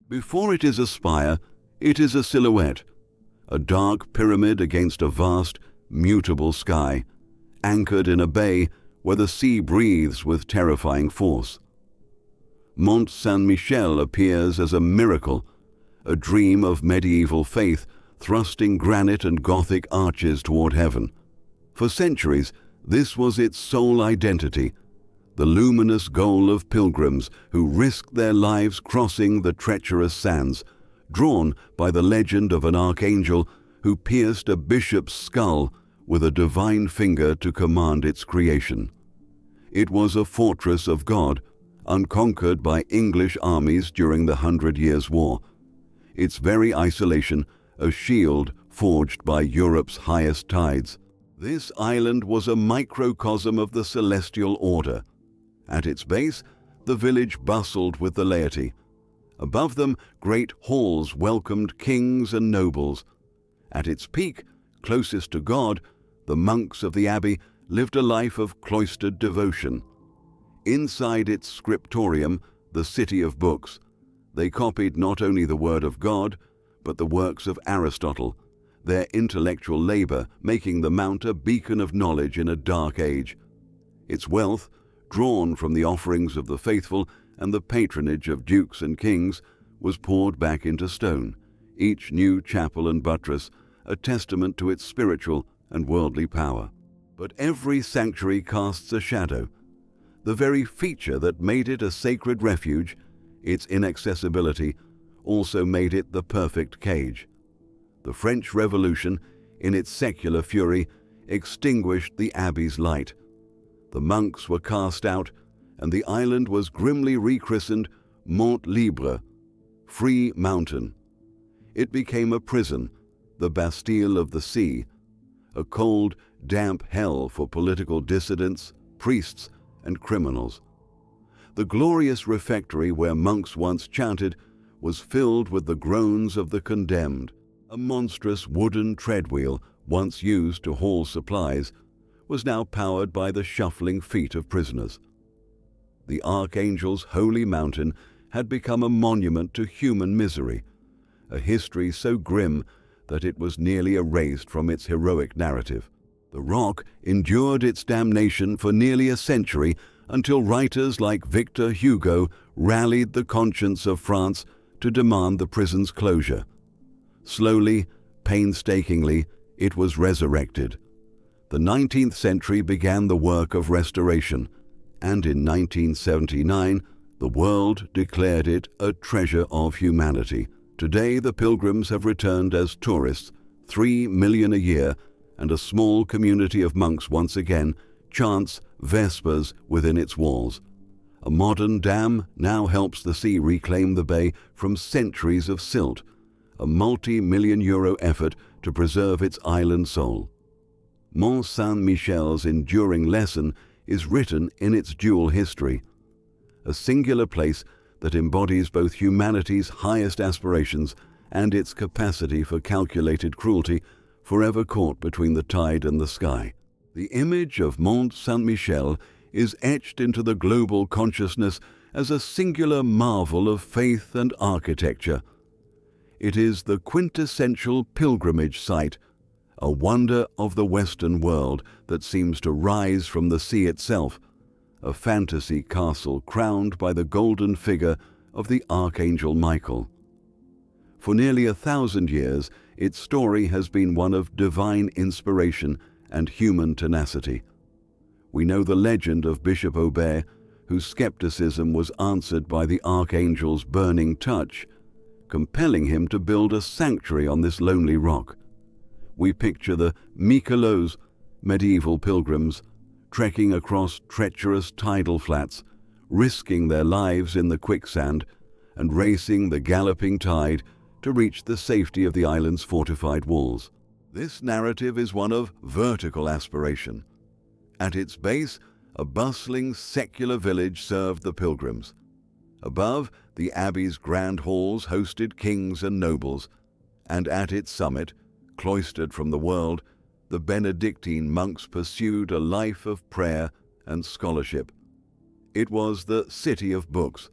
Before it is a spire, it is a silhouette, a dark pyramid against a vast, mutable sky, anchored in a bay where the sea breathes with terrifying force. Mont-Saint-Michel appears as a miracle, a dream of medieval faith thrusting granite and Gothic arches toward heaven. For centuries, this was its sole identity, the luminous goal of pilgrims who risked their lives crossing the treacherous sands, drawn by the legend of an archangel who pierced a bishop's skull with a divine finger to command its creation. It was a fortress of God, unconquered by English armies during the 100 Years' War. Its very isolation, a shield forged by Europe's highest tides. This island was a microcosm of the celestial order. At its base, the village bustled with the laity. Above them, great halls welcomed kings and nobles. At its peak, closest to God, the monks of the Abbey lived a life of cloistered devotion. Inside its scriptorium, the city of books, they copied not only the word of God, but the works of Aristotle, their intellectual labor making the Mount a beacon of knowledge in a dark age. Its wealth, drawn from the offerings of the faithful and the patronage of dukes and kings, was poured back into stone, each new chapel and buttress a testament to its spiritual and worldly power. But every sanctuary casts a shadow. The very feature that made it a sacred refuge, its inaccessibility, also made it the perfect cage. The French Revolution, in its secular fury, extinguished the Abbey's light. The monks were cast out, and the island was grimly rechristened Mont Libre, Free Mountain. It became a prison, the Bastille of the sea, a cold, damp hell for political dissidents, priests, and criminals. The glorious refectory where monks once chanted was filled with the groans of the condemned. A monstrous wooden treadwheel, once used to haul supplies, was now powered by the shuffling feet of prisoners. The Archangel's holy mountain had become a monument to human misery, a history so grim that it was nearly erased from its heroic narrative. The rock endured its damnation for nearly a century until writers like Victor Hugo rallied the conscience of France to demand the prison's closure. Slowly, painstakingly, it was resurrected. The 19th century began the work of restoration, and in 1979, the world declared it a treasure of humanity. Today, the pilgrims have returned as tourists, 3 million a year, and a small community of monks once again chants vespers within its walls. A modern dam now helps the sea reclaim the bay from centuries of silt, a multi-million-euro effort to preserve its island soul. Mont-Saint-Michel's enduring lesson is written in its dual history, a singular place that embodies both humanity's highest aspirations and its capacity for calculated cruelty, forever caught between the tide and the sky. The image of Mont-Saint-Michel is etched into the global consciousness as a singular marvel of faith and architecture. It is the quintessential pilgrimage site, a wonder of the Western world that seems to rise from the sea itself, a fantasy castle crowned by the golden figure of the Archangel Michael. For nearly 1,000 years, its story has been one of divine inspiration and human tenacity. We know the legend of Bishop Abbey, whose skepticism was answered by the Archangel's burning touch, compelling him to build a sanctuary on this lonely rock. We picture the Michelots, medieval pilgrims, trekking across treacherous tidal flats, risking their lives in the quicksand and racing the galloping tide to reach the safety of the island's fortified walls. This narrative is one of vertical aspiration. At its base, a bustling secular village served the pilgrims. Above, the Abbey's grand halls hosted kings and nobles, and at its summit, cloistered from the world, the Benedictine monks pursued a life of prayer and scholarship. It was the city of books,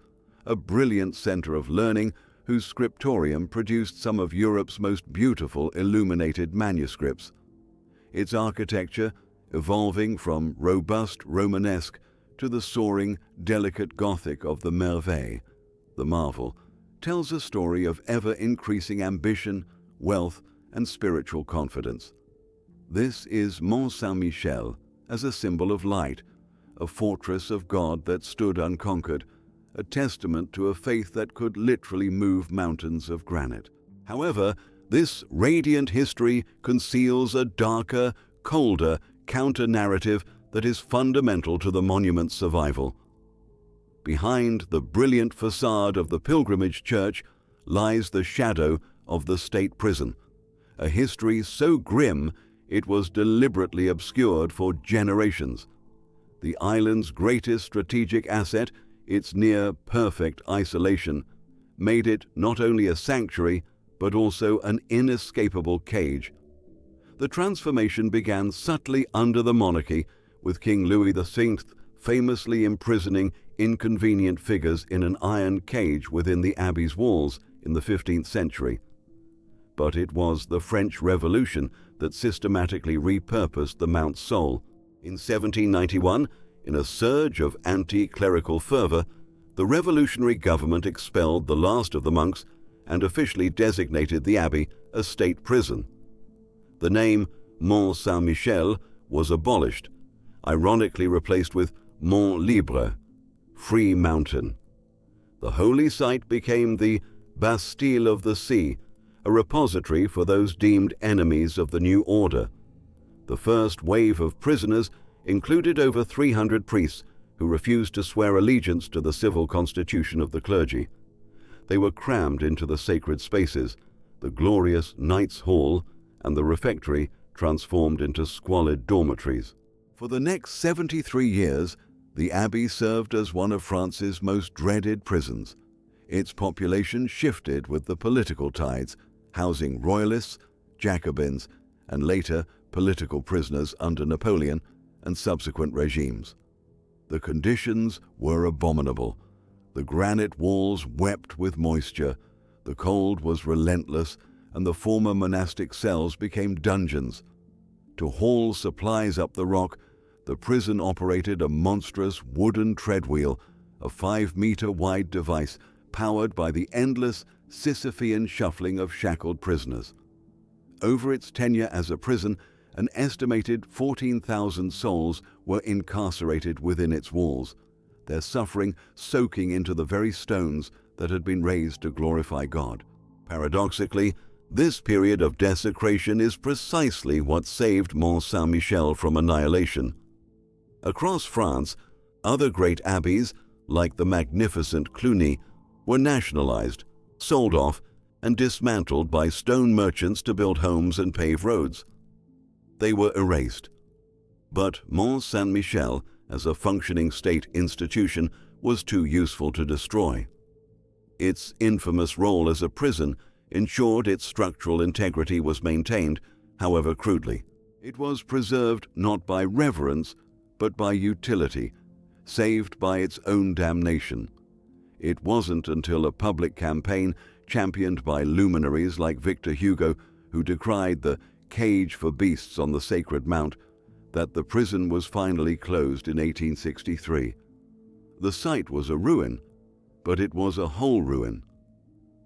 a brilliant center of learning whose scriptorium produced some of Europe's most beautiful illuminated manuscripts. Its architecture, evolving from robust Romanesque to the soaring, delicate Gothic of the merveille, the marvel, tells a story of ever-increasing ambition, wealth, and spiritual confidence. This is Mont-Saint-Michel as a symbol of light, a fortress of God that stood unconquered, a testament to a faith that could literally move mountains of granite. However, this radiant history conceals a darker, colder counter-narrative that is fundamental to the monument's survival. Behind the brilliant facade of the pilgrimage church lies the shadow of the state prison, a history so grim it was deliberately obscured for generations. The island's greatest strategic asset, its near-perfect isolation, made it not only a sanctuary, but also an inescapable cage. The transformation began subtly under the monarchy, with King Louis XV famously imprisoning inconvenient figures in an iron cage within the Abbey's walls in the 15th century. But it was the French Revolution that systematically repurposed the Mount's soul. In 1791, in a surge of anti-clerical fervor, the revolutionary government expelled the last of the monks and officially designated the Abbey a state prison. The name Mont-Saint-Michel was abolished, ironically replaced with Mont Libre, Free Mountain. The holy site became the Bastille of the Sea, a repository for those deemed enemies of the new order. The first wave of prisoners included over 300 priests who refused to swear allegiance to the civil constitution of the clergy. They were crammed into the sacred spaces, the glorious Knights' Hall and the refectory transformed into squalid dormitories. For the next 73 years, the Abbey served as one of France's most dreaded prisons. Its population shifted with the political tides, housing royalists, Jacobins, and later political prisoners under Napoleon and subsequent regimes. The conditions were abominable. The granite walls wept with moisture, the cold was relentless, and the former monastic cells became dungeons. To haul supplies up the rock, the prison operated a monstrous wooden treadwheel, a 5-meter-wide device powered by the endless Sisyphean shuffling of shackled prisoners. Over its tenure as a prison, an estimated 14,000 souls were incarcerated within its walls, their suffering soaking into the very stones that had been raised to glorify God. Paradoxically, this period of desecration is precisely what saved Mont-Saint-Michel from annihilation. Across France, other great abbeys, like the magnificent Cluny, were nationalized, sold off, and dismantled by stone merchants to build homes and pave roads. They were erased. But Mont-Saint-Michel, as a functioning state institution, was too useful to destroy. Its infamous role as a prison ensured its structural integrity was maintained, however crudely. It was preserved not by reverence, but by utility, saved by its own damnation. It wasn't until a public campaign championed by luminaries like Victor Hugo, who decried the cage for beasts on the sacred mount, that the prison was finally closed in 1863. The site was a ruin, but it was a whole ruin.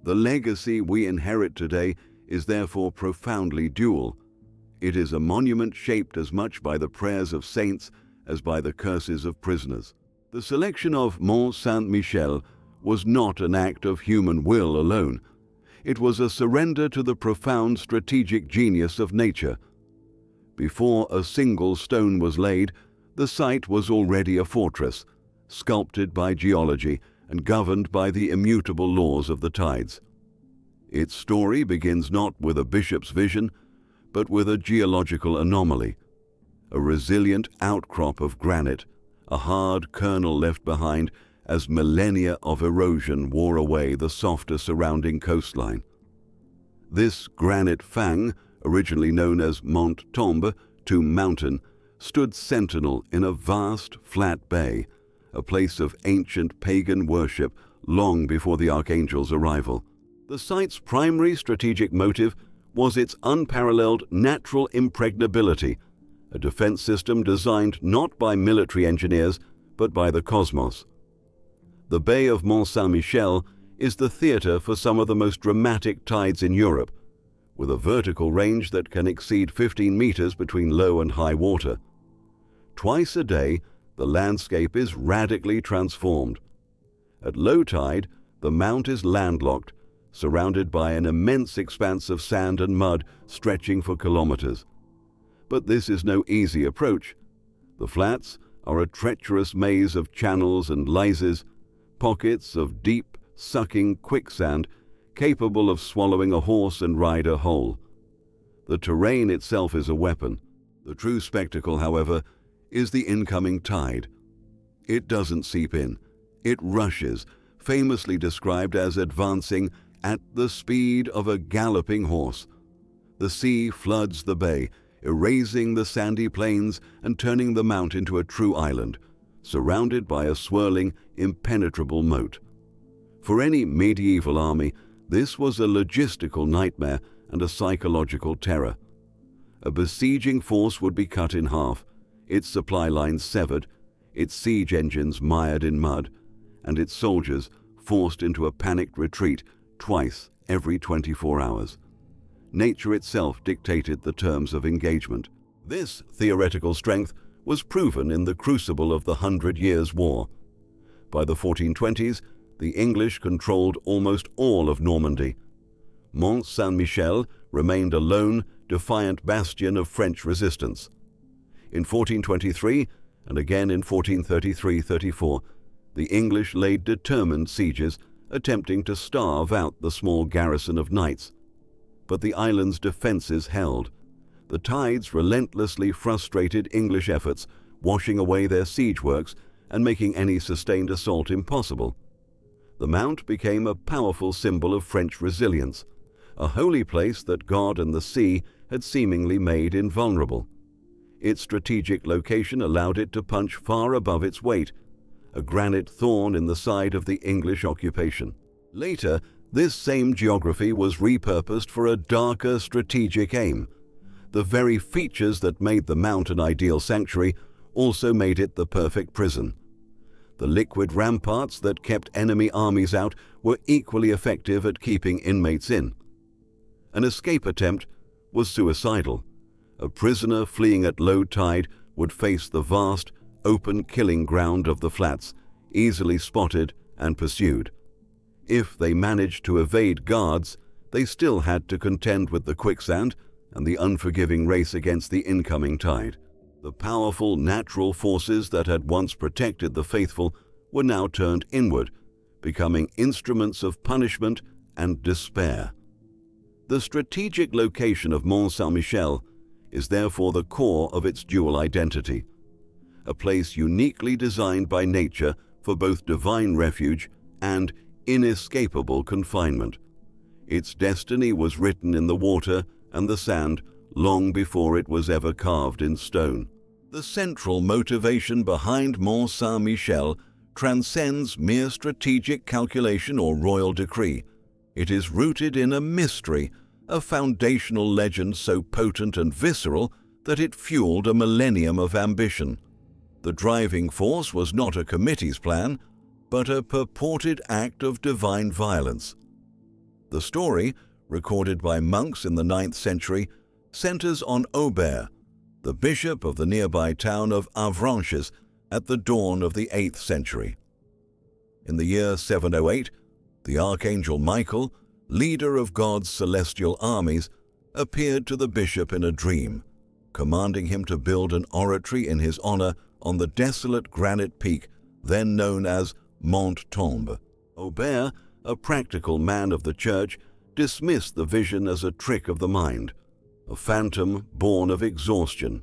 The legacy we inherit today is therefore profoundly dual. It is a monument shaped as much by the prayers of saints as by the curses of prisoners. The selection of Mont-Saint-Michel was not an act of human will alone. It was a surrender to the profound strategic genius of nature. Before a single stone was laid, the site was already a fortress, sculpted by geology and governed by the immutable laws of the tides. Its story begins not with a bishop's vision, but with a geological anomaly, a resilient outcrop of granite, a hard kernel left behind as millennia of erosion wore away the softer surrounding coastline. This granite fang, originally known as Mont Tombe, Tomb Mountain, stood sentinel in a vast, flat bay, a place of ancient pagan worship long before the archangel's arrival. The site's primary strategic motive was its unparalleled natural impregnability, a defense system designed not by military engineers but by the cosmos. The Bay of Mont-Saint-Michel is the theater for some of the most dramatic tides in Europe, with a vertical range that can exceed 15 meters between low and high water. Twice a day, the landscape is radically transformed. At low tide, the mount is landlocked, surrounded by an immense expanse of sand and mud stretching for kilometers. But this is no easy approach. The flats are a treacherous maze of channels and lises, pockets of deep, sucking quicksand capable of swallowing a horse and rider whole. The terrain itself is a weapon. The true spectacle, however, is the incoming tide. It doesn't seep in. It rushes, famously described as advancing at the speed of a galloping horse. The sea floods the bay, erasing the sandy plains and turning the mount into a true island, surrounded by a swirling, impenetrable moat. For any medieval army, this was a logistical nightmare and a psychological terror. A besieging force would be cut in half, its supply lines severed, its siege engines mired in mud, and its soldiers forced into a panicked retreat twice every 24 hours. Nature itself dictated the terms of engagement. This theoretical strength was proven in the crucible of the 100 Years' War. By the 1420s, the English controlled almost all of Normandy. Mont-Saint-Michel remained a lone, defiant bastion of French resistance. In 1423, and again in 1433-34, the English laid determined sieges, attempting to starve out the small garrison of knights. But the island's defenses held. The tides relentlessly frustrated English efforts, washing away their siege works and making any sustained assault impossible. The mount became a powerful symbol of French resilience, a holy place that God and the sea had seemingly made invulnerable. Its strategic location allowed it to punch far above its weight, a granite thorn in the side of the English occupation. Later, this same geography was repurposed for a darker strategic aim. The very features that made the mount an ideal sanctuary also made it the perfect prison. The liquid ramparts that kept enemy armies out were equally effective at keeping inmates in. An escape attempt was suicidal. A prisoner fleeing at low tide would face the vast, open killing ground of the flats, easily spotted and pursued. If they managed to evade guards, they still had to contend with the quicksand and the unforgiving race against the incoming tide. The powerful natural forces that had once protected the faithful were now turned inward, becoming instruments of punishment and despair. The strategic location of Mont-Saint-Michel is therefore the core of its dual identity, a place uniquely designed by nature for both divine refuge and inescapable confinement. Its destiny was written in the water and the sand long before it was ever carved in stone. The central motivation behind Mont-Saint-Michel transcends mere strategic calculation or royal decree. It is rooted in a mystery, a foundational legend so potent and visceral that it fueled a millennium of ambition. The driving force was not a committee's plan, but a purported act of divine violence. The story, recorded by monks in the 9th century, centers on Abbey, the bishop of the nearby town of Avranches, at the dawn of the 8th century. In the year 708, the archangel Michael, leader of God's celestial armies, appeared to the bishop in a dream, commanding him to build an oratory in his honor on the desolate granite peak then known as Mont Tombe. Aubert, a practical man of the church, dismissed the vision as a trick of the mind, a phantom born of exhaustion.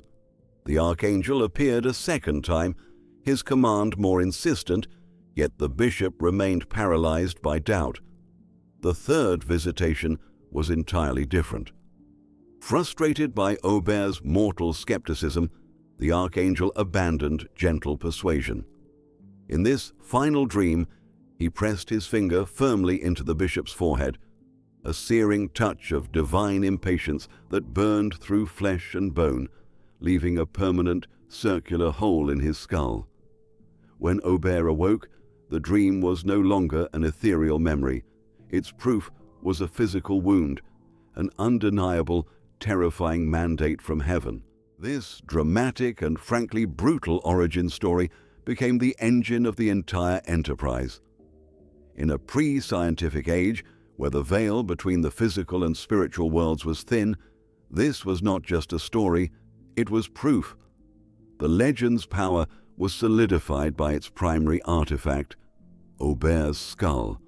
The archangel appeared a second time, his command more insistent, yet the bishop remained paralyzed by doubt. The third visitation was entirely different. Frustrated by Aubert's mortal skepticism, the archangel abandoned gentle persuasion. In this final dream, he pressed his finger firmly into the bishop's forehead, a searing touch of divine impatience that burned through flesh and bone, leaving a permanent circular hole in his skull. When Aubert awoke, the dream was no longer an ethereal memory. Its proof was a physical wound, an undeniable, terrifying mandate from heaven. This dramatic and frankly brutal origin story became the engine of the entire enterprise. In a pre-scientific age, where the veil between the physical and spiritual worlds was thin, this was not just a story, it was proof. The legend's power was solidified by its primary artifact, Aubert's skull.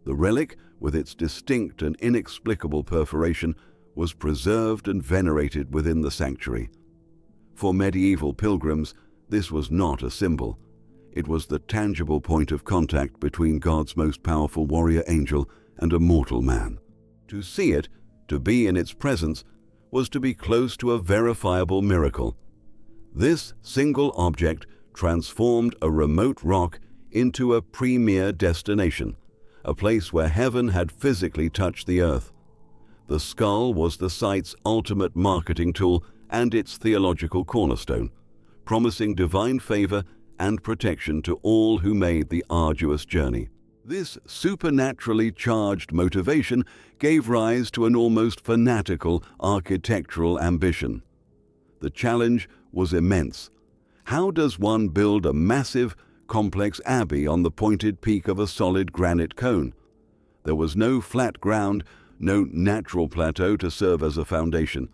The relic, with its distinct and inexplicable perforation, was preserved and venerated within the sanctuary. For medieval pilgrims, this was not a symbol. It was the tangible point of contact between God's most powerful warrior angel and a mortal man. To see it, to be in its presence, was to be close to a verifiable miracle. This single object transformed a remote rock into a premier destination, a place where heaven had physically touched the earth. The skull was the site's ultimate marketing tool and its theological cornerstone, promising divine favor and protection to all who made the arduous journey. This supernaturally charged motivation gave rise to an almost fanatical architectural ambition. The challenge was immense. How does one build a massive, complex abbey on the pointed peak of a solid granite cone? There was no flat ground, no natural plateau to serve as a foundation.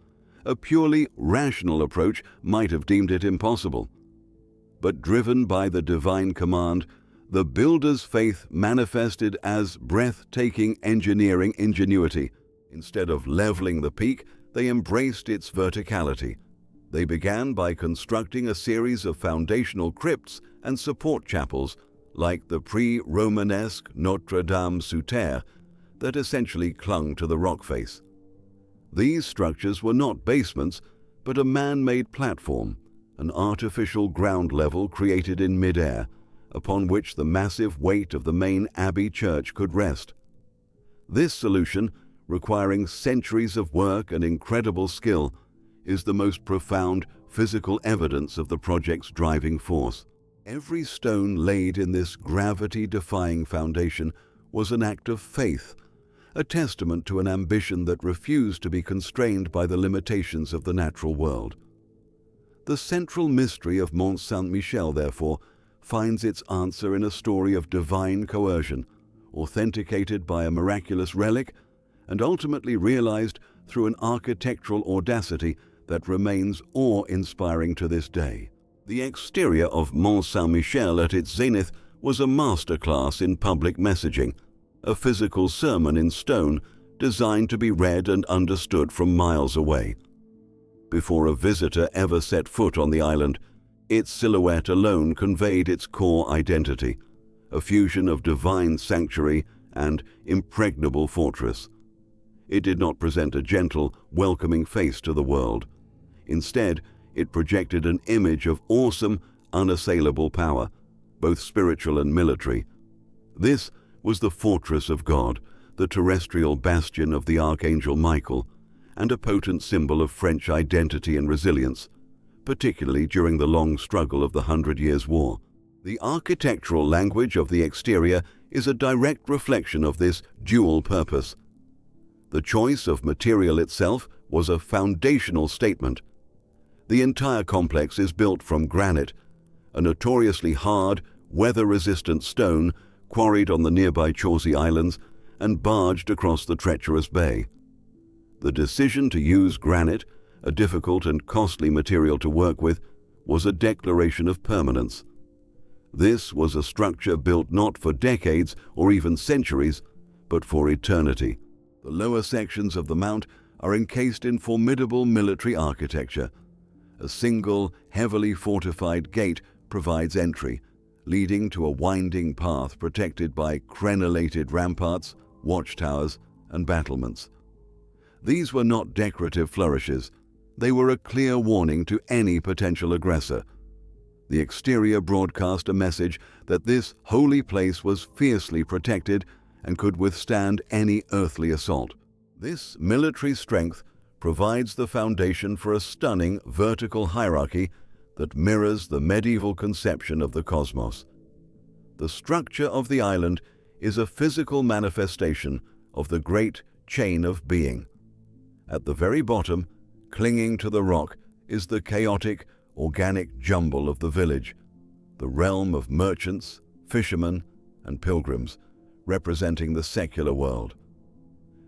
A purely rational approach might have deemed it impossible. But driven by the divine command, the builder's faith manifested as breathtaking engineering ingenuity. Instead of leveling the peak, they embraced its verticality. They began by constructing a series of foundational crypts and support chapels, like the pre-Romanesque Notre Dame sous terre, that essentially clung to the rock face. These structures were not basements, but a man-made platform, an artificial ground level created in mid-air, upon which the massive weight of the main Abbey church could rest. This solution, requiring centuries of work and incredible skill, is the most profound physical evidence of the project's driving force. Every stone laid in this gravity-defying foundation was an act of faith, a testament to an ambition that refused to be constrained by the limitations of the natural world. The central mystery of Mont-Saint-Michel, therefore, finds its answer in a story of divine coercion, authenticated by a miraculous relic, and ultimately realized through an architectural audacity that remains awe-inspiring to this day. The exterior of Mont-Saint-Michel at its zenith was a masterclass in public messaging, a physical sermon in stone designed to be read and understood from miles away. Before a visitor ever set foot on the island, its silhouette alone conveyed its core identity, a fusion of divine sanctuary and impregnable fortress. It did not present a gentle, welcoming face to the world. Instead, it projected an image of awesome, unassailable power, both spiritual and military. This was the fortress of God, the terrestrial bastion of the Archangel Michael, and a potent symbol of French identity and resilience, particularly during the long struggle of the 100 Years' War. The architectural language of the exterior is a direct reflection of this dual purpose. The choice of material itself was a foundational statement. The entire complex is built from granite, a notoriously hard, weather-resistant stone quarried on the nearby Chaucy Islands and barged across the treacherous bay. The decision to use granite, a difficult and costly material to work with, was a declaration of permanence. This was a structure built not for decades or even centuries, but for eternity. The lower sections of the mount are encased in formidable military architecture. A single, heavily fortified gate provides entry, leading to a winding path protected by crenellated ramparts, watchtowers, and battlements. These were not decorative flourishes. They were a clear warning to any potential aggressor. The exterior broadcast a message that this holy place was fiercely protected and could withstand any earthly assault. This military strength provides the foundation for a stunning vertical hierarchy that mirrors the medieval conception of the cosmos. The structure of the island is a physical manifestation of the great chain of being. At the very bottom, clinging to the rock, is the chaotic, organic jumble of the village, the realm of merchants, fishermen, and pilgrims, representing the secular world.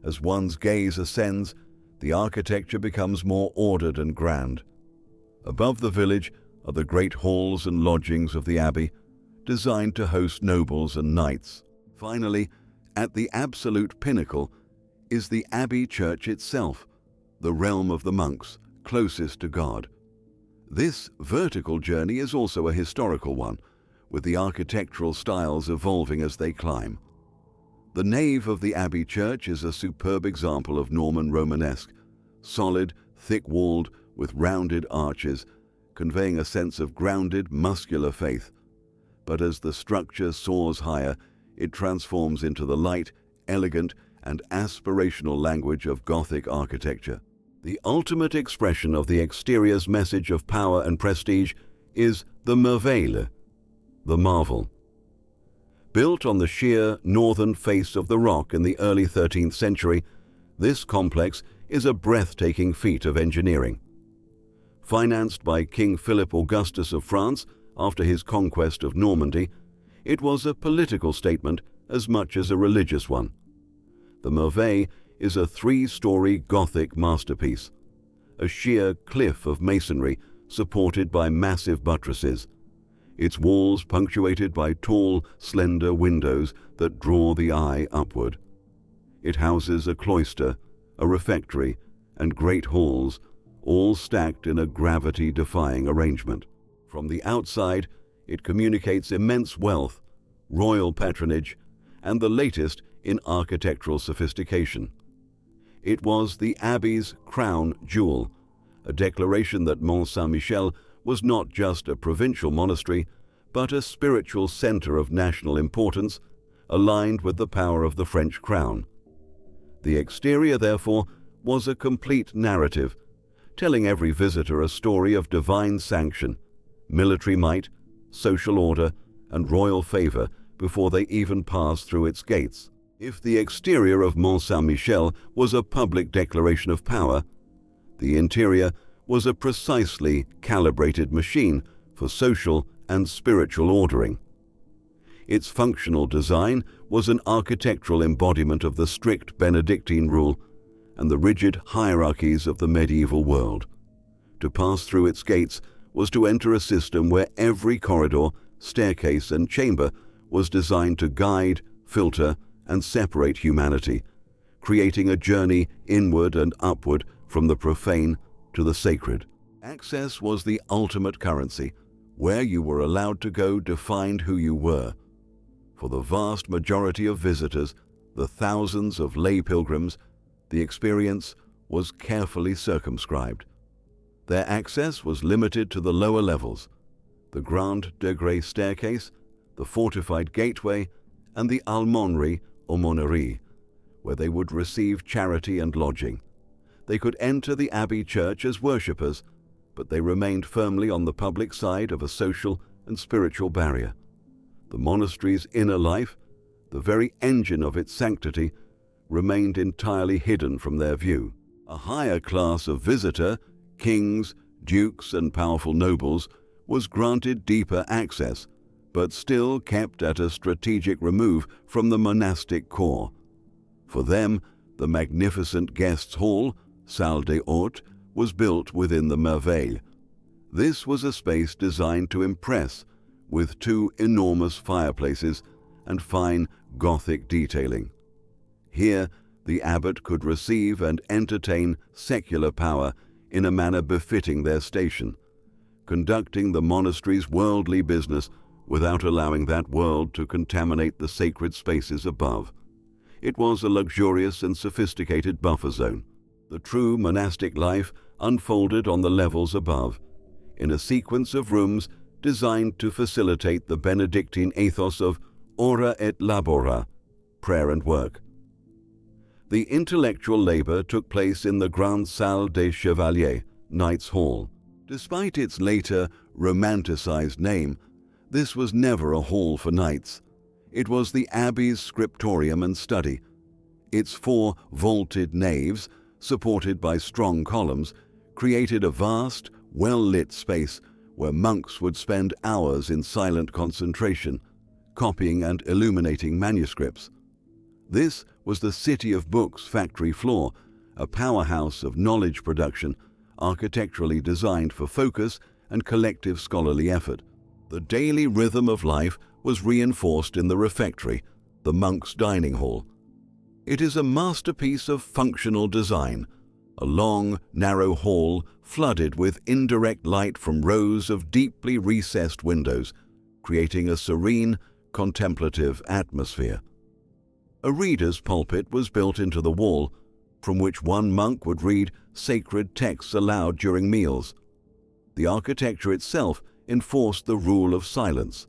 As one's gaze ascends, the architecture becomes more ordered and grand. Above the village are the great halls and lodgings of the Abbey, designed to host nobles and knights. Finally, at the absolute pinnacle is the Abbey church itself, the realm of the monks, closest to God. This vertical journey is also a historical one, with the architectural styles evolving as they climb. The nave of the Abbey church is a superb example of Norman Romanesque, solid, thick-walled, with rounded arches, conveying a sense of grounded, muscular faith. But as the structure soars higher, it transforms into the light, elegant, and aspirational language of Gothic architecture. The ultimate expression of the exterior's message of power and prestige is the merveille, the marvel. Built on the sheer northern face of the rock in the early 13th century, this complex is a breathtaking feat of engineering. Financed by King Philip Augustus of France after his conquest of Normandy, it was a political statement as much as a religious one. The merveille is a 3-story Gothic masterpiece, a sheer cliff of masonry supported by massive buttresses, its walls punctuated by tall, slender windows that draw the eye upward. It houses a cloister, a refectory, and great halls, all stacked in a gravity-defying arrangement. From the outside, it communicates immense wealth, royal patronage, and the latest in architectural sophistication. It was the Abbey's crown jewel, a declaration that Mont-Saint-Michel was not just a provincial monastery, but a spiritual center of national importance, aligned with the power of the French crown. The exterior, therefore, was a complete narrative, telling every visitor a story of divine sanction, military might, social order, and royal favor before they even passed through its gates. If the exterior of Mont-Saint-Michel was a public declaration of power, the interior was a precisely calibrated machine for social and spiritual ordering. Its functional design was an architectural embodiment of the strict Benedictine rule and the rigid hierarchies of the medieval world. To pass through its gates was to enter a system where every corridor, staircase, and chamber was designed to guide, filter, and separate humanity, creating a journey inward and upward from the profane to the sacred. Access was the ultimate currency. Where you were allowed to go defined who you were. For the vast majority of visitors, the thousands of lay pilgrims, the experience was carefully circumscribed. Their access was limited to the lower levels, the Grand Degré staircase, the fortified gateway, and the almonry or monnerie, where they would receive charity and lodging. They could enter the Abbey church as worshippers, but they remained firmly on the public side of a social and spiritual barrier. The monastery's inner life, the very engine of its sanctity, remained entirely hidden from their view. A higher class of visitor, kings, dukes, and powerful nobles, was granted deeper access, but still kept at a strategic remove from the monastic core. For them, the magnificent guests' hall, Salle des Hôtes, was built within the merveille. This was a space designed to impress, with 2 enormous fireplaces and fine Gothic detailing. Here, the abbot could receive and entertain secular power in a manner befitting their station, conducting the monastery's worldly business without allowing that world to contaminate the sacred spaces above. It was a luxurious and sophisticated buffer zone. The true monastic life unfolded on the levels above, in a sequence of rooms designed to facilitate the Benedictine ethos of ora et labora, prayer and work. The intellectual labor took place in the Grande Salle des Chevaliers, Knights' Hall. Despite its later romanticized name, this was never a hall for knights. It was the Abbey's scriptorium and study. Its 4 vaulted naves, supported by strong columns, created a vast, well-lit space where monks would spend hours in silent concentration, copying and illuminating manuscripts. This was the City of Books factory floor, a powerhouse of knowledge production, architecturally designed for focus and collective scholarly effort. The daily rhythm of life was reinforced in the refectory, the monks' dining hall. It is a masterpiece of functional design, a long, narrow hall flooded with indirect light from rows of deeply recessed windows, creating a serene, contemplative atmosphere. A reader's pulpit was built into the wall, from which one monk would read sacred texts aloud during meals. The architecture itself enforced the rule of silence.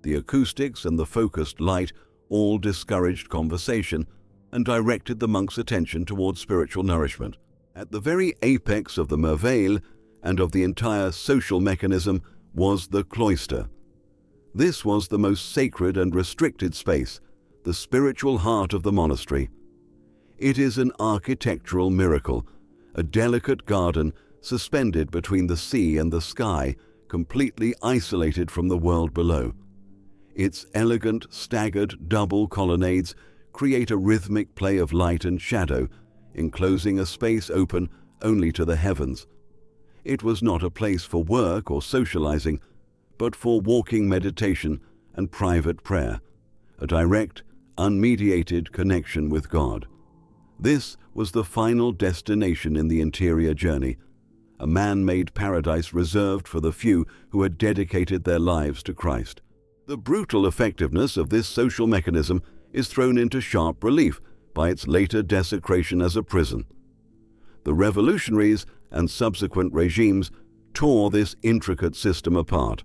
The acoustics and the focused light all discouraged conversation and directed the monk's attention towards spiritual nourishment. At the very apex of the merveille and of the entire social mechanism was the cloister. This was the most sacred and restricted space, the spiritual heart of the monastery. It is an architectural miracle, a delicate garden suspended between the sea and the sky, completely isolated from the world below. Its elegant, staggered double colonnades create a rhythmic play of light and shadow, enclosing a space open only to the heavens. It was not a place for work or socializing, but for walking meditation and private prayer, a direct, unmediated connection with God. This was the final destination in the interior journey, a man-made paradise reserved for the few who had dedicated their lives to Christ. The brutal effectiveness of this social mechanism is thrown into sharp relief by its later desecration as a prison. The revolutionaries and subsequent regimes tore this intricate system apart.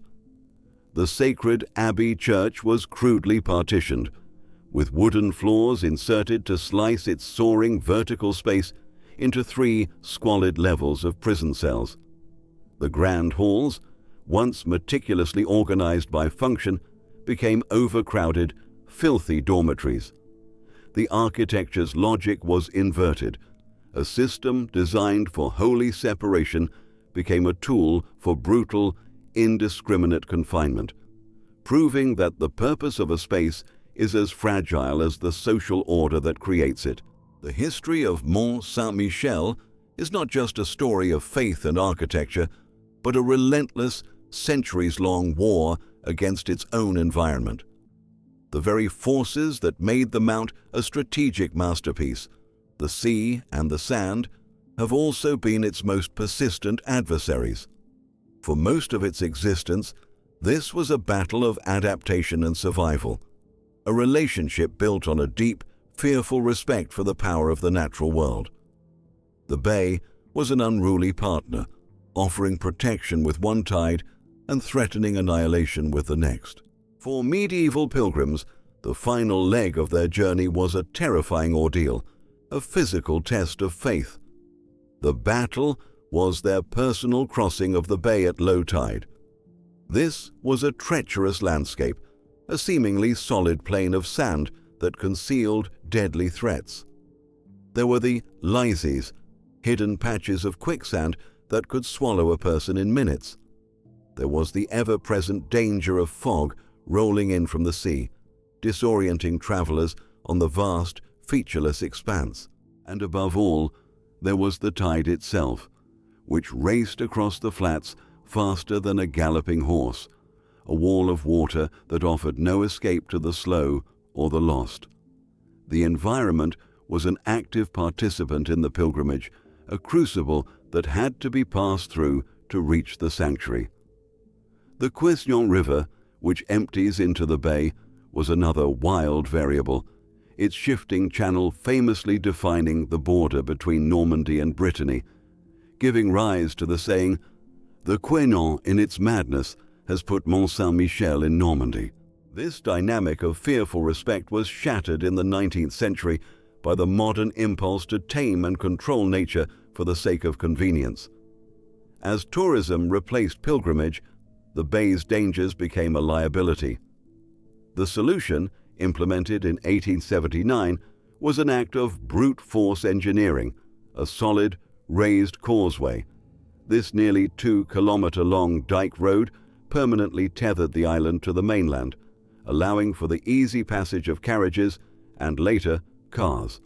The sacred Abbey church was crudely partitioned, with wooden floors inserted to slice its soaring vertical space into 3 squalid levels of prison cells. The grand halls, once meticulously organized by function, became overcrowded, filthy dormitories. The architecture's logic was inverted. A system designed for holy separation became a tool for brutal, indiscriminate confinement, proving that the purpose of a space is as fragile as the social order that creates it. The history of Mont-Saint-Michel is not just a story of faith and architecture, but a relentless, centuries-long war against its own environment. The very forces that made the mount a strategic masterpiece, the sea and the sand, have also been its most persistent adversaries. For most of its existence, this was a battle of adaptation and survival, a relationship built on a deep, fearful respect for the power of the natural world. The bay was an unruly partner, offering protection with one tide and threatening annihilation with the next. For medieval pilgrims, the final leg of their journey was a terrifying ordeal, a physical test of faith. The battle was their personal crossing of the bay at low tide. This was a treacherous landscape, a seemingly solid plain of sand that concealed deadly threats. There were the lyses, hidden patches of quicksand that could swallow a person in minutes. There was the ever-present danger of fog rolling in from the sea, disorienting travelers on the vast, featureless expanse. And above all, there was the tide itself, which raced across the flats faster than a galloping horse, a wall of water that offered no escape to the slow or the lost. The environment was an active participant in the pilgrimage, a crucible that had to be passed through to reach the sanctuary. The Quesnon River, which empties into the bay, was another wild variable, its shifting channel famously defining the border between Normandy and Brittany, giving rise to the saying, "The Quesnon in its madness has put Mont-Saint-Michel in Normandy." This dynamic of fearful respect was shattered in the 19th century by the modern impulse to tame and control nature for the sake of convenience. As tourism replaced pilgrimage, the bay's dangers became a liability. The solution, implemented in 1879, was an act of brute force engineering, a solid, raised causeway. This nearly 2-kilometer-long dike road permanently tethered the island to the mainland, allowing for the easy passage of carriages and, later, cars.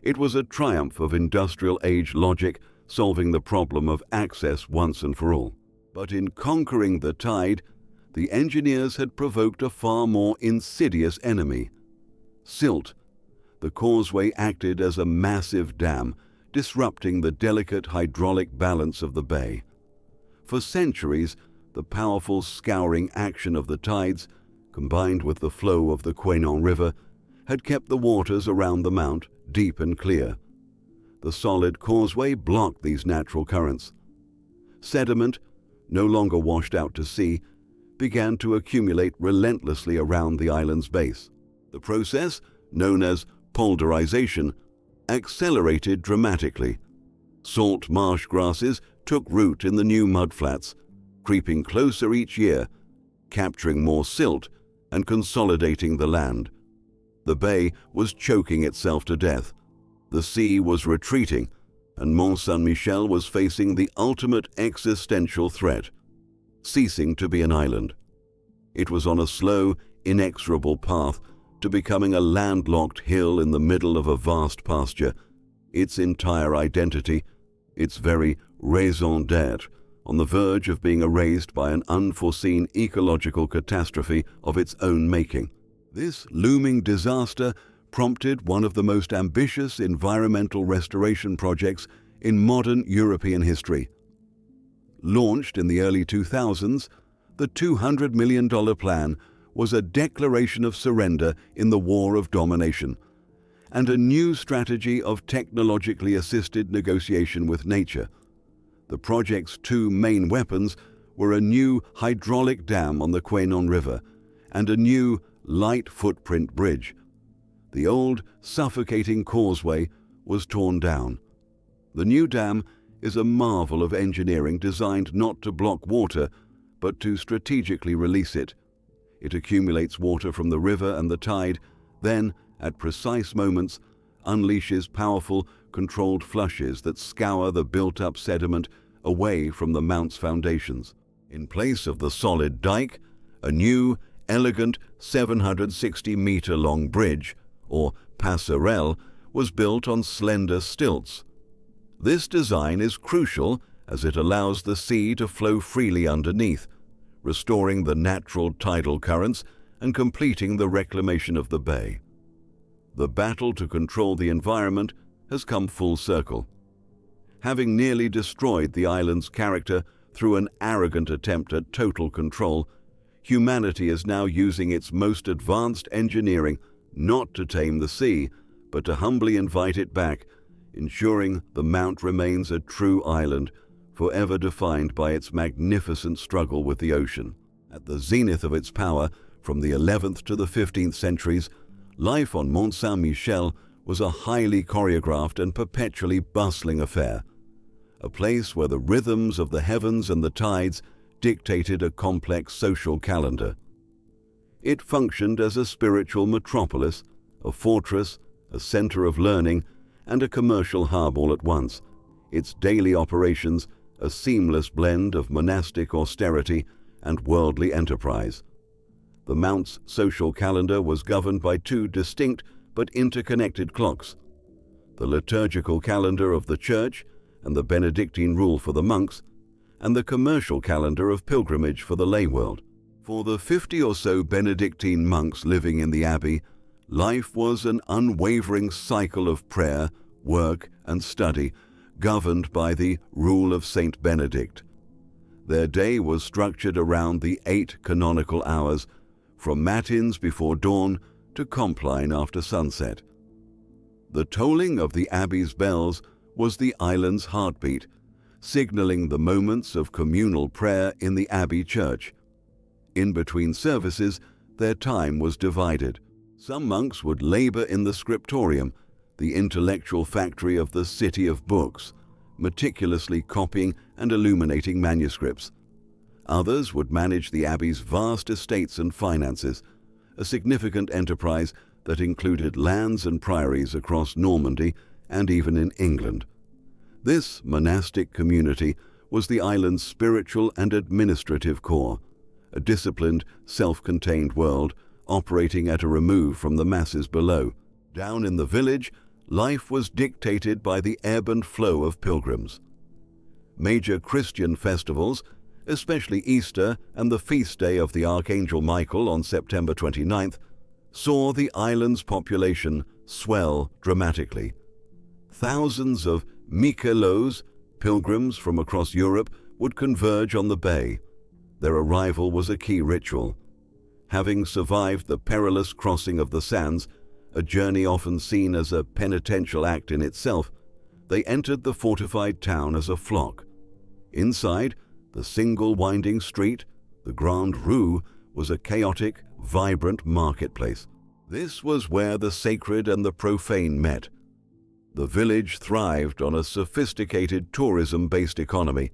It was a triumph of industrial age logic, solving the problem of access once and for all. But in conquering the tide, the engineers had provoked a far more insidious enemy: silt. The causeway acted as a massive dam, disrupting the delicate hydraulic balance of the bay. For centuries, the powerful scouring action of the tides, combined with the flow of the Quénon River, had kept the waters around the mount deep and clear. The solid causeway blocked these natural currents. Sediment, no longer washed out to sea, began to accumulate relentlessly around the island's base. The process, known as poulderization, accelerated dramatically. Salt marsh grasses took root in the new mudflats, creeping closer each year, capturing more silt and consolidating the land. The bay was choking itself to death. The sea was retreating, and Mont-Saint-Michel was facing the ultimate existential threat: ceasing to be an island. It was on a slow, inexorable path to becoming a landlocked hill in the middle of a vast pasture, its entire identity, its very raison d'être, on the verge of being erased by an unforeseen ecological catastrophe of its own making. This looming disaster prompted one of the most ambitious environmental restoration projects in modern European history. Launched in the early 2000s, the $200 million plan was a declaration of surrender in the war of domination, and a new strategy of technologically assisted negotiation with nature. The project's two main weapons were a new hydraulic dam on the Quénon River and a new light footprint bridge. The old, suffocating causeway was torn down. The new dam is a marvel of engineering designed not to block water, but to strategically release it. It accumulates water from the river and the tide, then, at precise moments, unleashes powerful, controlled flushes that scour the built-up sediment away from the mount's foundations. In place of the solid dike, a new, elegant 760-meter-long bridge, or passerelle, was built on slender stilts. This design is crucial as it allows the sea to flow freely underneath, restoring the natural tidal currents and completing the reclamation of the bay. The battle to control the environment has come full circle. Having nearly destroyed the island's character through an arrogant attempt at total control, humanity is now using its most advanced engineering not to tame the sea, but to humbly invite it back, ensuring the mount remains a true island, forever defined by its magnificent struggle with the ocean. At the zenith of its power, from the 11th to the 15th centuries, life on Mont-Saint-Michel was a highly choreographed and perpetually bustling affair, a place where the rhythms of the heavens and the tides dictated a complex social calendar. It functioned as a spiritual metropolis, a fortress, a center of learning, and a commercial hub all at once, its daily operations a seamless blend of monastic austerity and worldly enterprise. The Mount's social calendar was governed by two distinct but interconnected clocks: the liturgical calendar of the Church and the Benedictine rule for the monks, and the commercial calendar of pilgrimage for the lay world. For the 50 or so Benedictine monks living in the Abbey, life was an unwavering cycle of prayer, work, and study, governed by the rule of Saint Benedict. Their day was structured around the 8 canonical hours, from matins before dawn to compline after sunset. The tolling of the Abbey's bells was the island's heartbeat, signaling the moments of communal prayer in the Abbey church. In between services, their time was divided. Some monks would labor in the scriptorium, the intellectual factory of the city of books, meticulously copying and illuminating manuscripts. Others would manage the abbey's vast estates and finances, a significant enterprise that included lands and priories across Normandy and even in England. This monastic community was the island's spiritual and administrative core, a disciplined, self-contained world operating at a remove from the masses below. Down in the village, life was dictated by the ebb and flow of pilgrims. Major Christian festivals, especially Easter and the feast day of the Archangel Michael on September 29th, saw the island's population swell dramatically. Thousands of Mikelos, pilgrims from across Europe, would converge on the bay. Their arrival was a key ritual. Having survived the perilous crossing of the sands, a journey often seen as a penitential act in itself, they entered the fortified town as a flock. Inside, the single winding street, the Grande Rue, was a chaotic, vibrant marketplace. This was where the sacred and the profane met. The village thrived on a sophisticated tourism-based economy.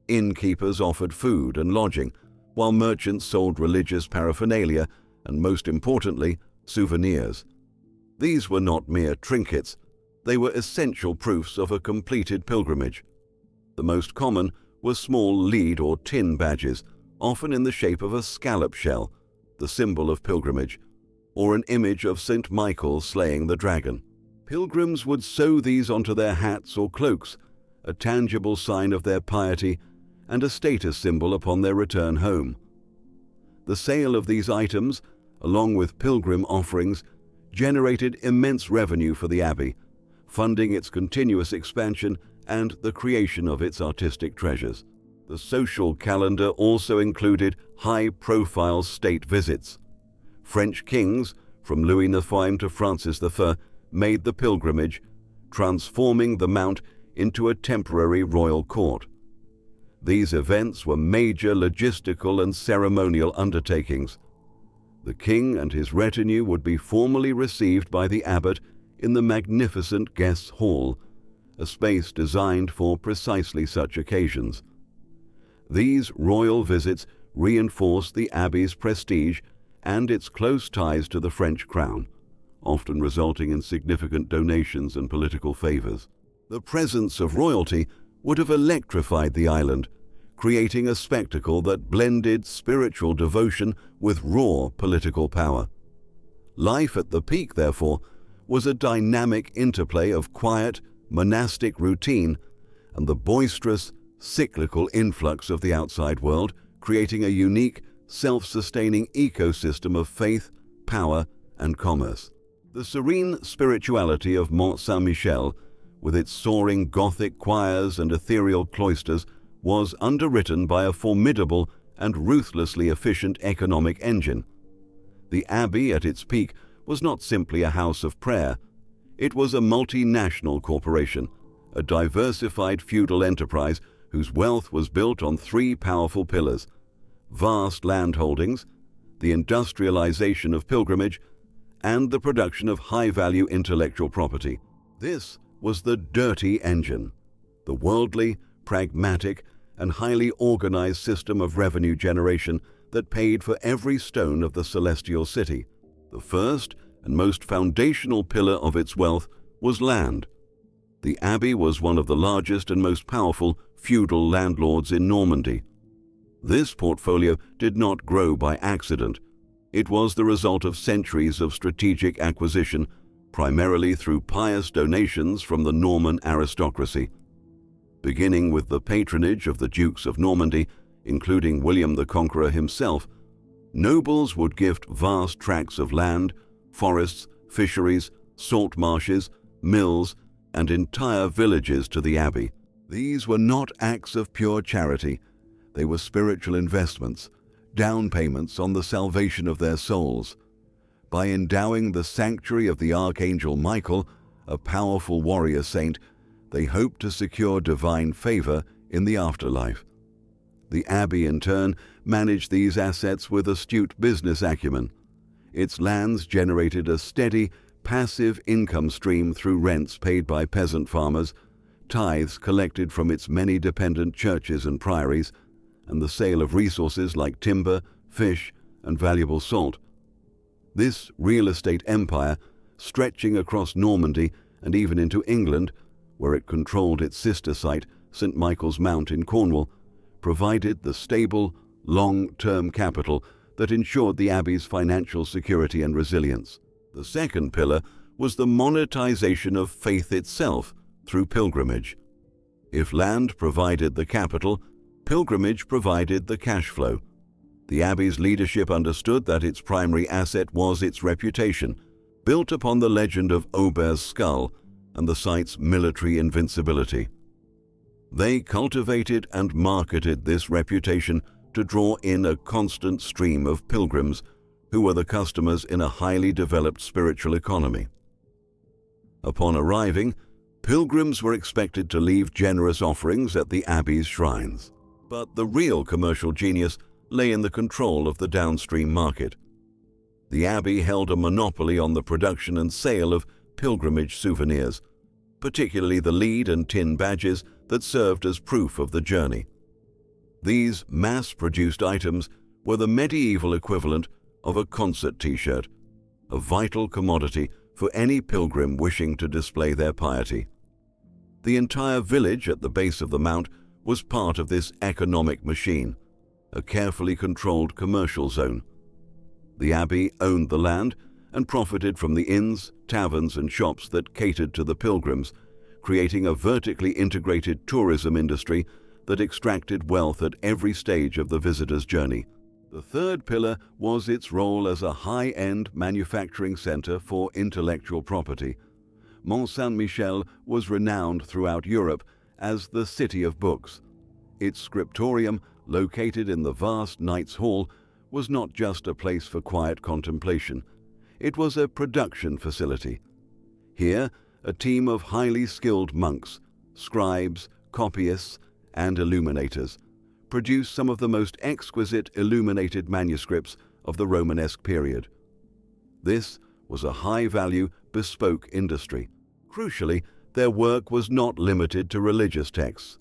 Innkeepers offered food and lodging, while merchants sold religious paraphernalia and, most importantly, souvenirs. These were not mere trinkets. They were essential proofs of a completed pilgrimage. The most common were small lead or tin badges, often in the shape of a scallop shell, the symbol of pilgrimage, or an image of St. Michael slaying the dragon. Pilgrims would sew these onto their hats or cloaks, a tangible sign of their piety and a status symbol upon their return home. The sale of these items, along with pilgrim offerings, generated immense revenue for the Abbey, funding its continuous expansion and the creation of its artistic treasures. The social calendar also included high-profile state visits. French kings, from Louis IX to Francis I, made the pilgrimage, transforming the mount into a temporary royal court. These events were major logistical and ceremonial undertakings. The king and his retinue would be formally received by the abbot in the magnificent guest hall, a space designed for precisely such occasions. These royal visits reinforced the abbey's prestige and its close ties to the French crown, often resulting in significant donations and political favors. The presence of royalty would have electrified the island, creating a spectacle that blended spiritual devotion with raw political power. Life at the peak, therefore, was a dynamic interplay of quiet, monastic routine and the boisterous, cyclical influx of the outside world, creating a unique, self-sustaining ecosystem of faith, power, and commerce. The serene spirituality of Mont-Saint-Michel, with its soaring Gothic choirs and ethereal cloisters, was underwritten by a formidable and ruthlessly efficient economic engine. The Abbey at its peak was not simply a house of prayer. It was a multinational corporation, a diversified feudal enterprise whose wealth was built on three powerful pillars: vast land holdings, the industrialization of pilgrimage, and the production of high-value intellectual property. This was the dirty engine, the worldly, pragmatic, and highly organized system of revenue generation that paid for every stone of the celestial city. The first and most foundational pillar of its wealth was land. The Abbey was one of the largest and most powerful feudal landlords in Normandy. This portfolio did not grow by accident. It was the result of centuries of strategic acquisition, primarily through pious donations from the Norman aristocracy. Beginning with the patronage of the Dukes of Normandy, including William the Conqueror himself, nobles would gift vast tracts of land, forests, fisheries, salt marshes, mills, and entire villages to the Abbey. These were not acts of pure charity. They were spiritual investments, down payments on the salvation of their souls. By endowing the sanctuary of the Archangel Michael, a powerful warrior saint, they hoped to secure divine favor in the afterlife. The Abbey, in turn, managed these assets with astute business acumen. its lands generated a steady, passive income stream through rents paid by peasant farmers, tithes collected from its many dependent churches and priories, and the sale of resources like timber, fish, and valuable salt. This real estate empire, stretching across Normandy and even into England, where it controlled its sister site, St. Michael's Mount in Cornwall, provided the stable, long-term capital that ensured the Abbey's financial security and resilience. The second pillar was the monetization of faith itself through pilgrimage. If land provided the capital, pilgrimage provided the cash flow. The Abbey's leadership understood that its primary asset was its reputation, built upon the legend of Auber's skull and the site's military invincibility. They cultivated and marketed this reputation to draw in a constant stream of pilgrims who were the customers in a highly developed spiritual economy. Upon arriving, pilgrims were expected to leave generous offerings at the Abbey's shrines. But the real commercial genius lay in the control of the downstream market. The Abbey held a monopoly on the production and sale of pilgrimage souvenirs, particularly the lead and tin badges that served as proof of the journey. These mass-produced items were the medieval equivalent of a concert T-shirt, a vital commodity for any pilgrim wishing to display their piety. The entire village at the base of the mount was part of this economic machine, a carefully controlled commercial zone. The Abbey owned the land and profited from the inns, taverns, and shops that catered to the pilgrims, creating a vertically integrated tourism industry that extracted wealth at every stage of the visitor's journey. The third pillar was its role as a high-end manufacturing center for intellectual property. Mont-Saint-Michel was renowned throughout Europe as the City of Books. Its scriptorium, located in the vast Knights' Hall, was not just a place for quiet contemplation. It was a production facility. Here, a team of highly skilled monks, scribes, copyists, and illuminators produced some of the most exquisite illuminated manuscripts of the Romanesque period. This was a high-value, bespoke industry. Crucially, their work was not limited to religious texts.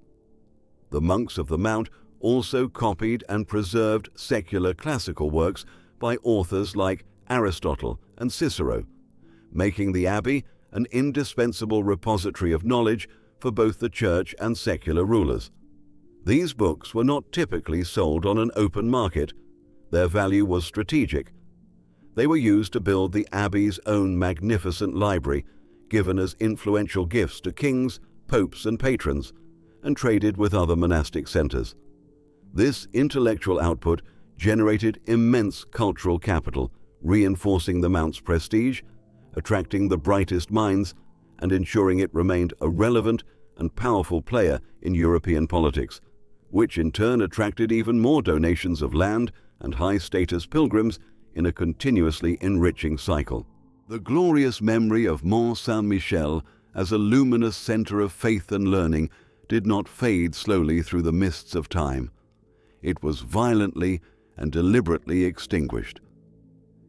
The monks of the Mount also copied and preserved secular classical works by authors like Aristotle and Cicero, making the Abbey an indispensable repository of knowledge for both the church and secular rulers. These books were not typically sold on an open market. Their value was strategic. They were used to build the Abbey's own magnificent library, given as influential gifts to kings, popes, and patrons, and traded with other monastic centers. This intellectual output generated immense cultural capital, reinforcing the Mount's prestige, attracting the brightest minds, and ensuring it remained a relevant and powerful player in European politics, which in turn attracted even more donations of land and high-status pilgrims in a continuously enriching cycle. The glorious memory of Mont-Saint-Michel as a luminous center of faith and learning did not fade slowly through the mists of time. It was violently and deliberately extinguished.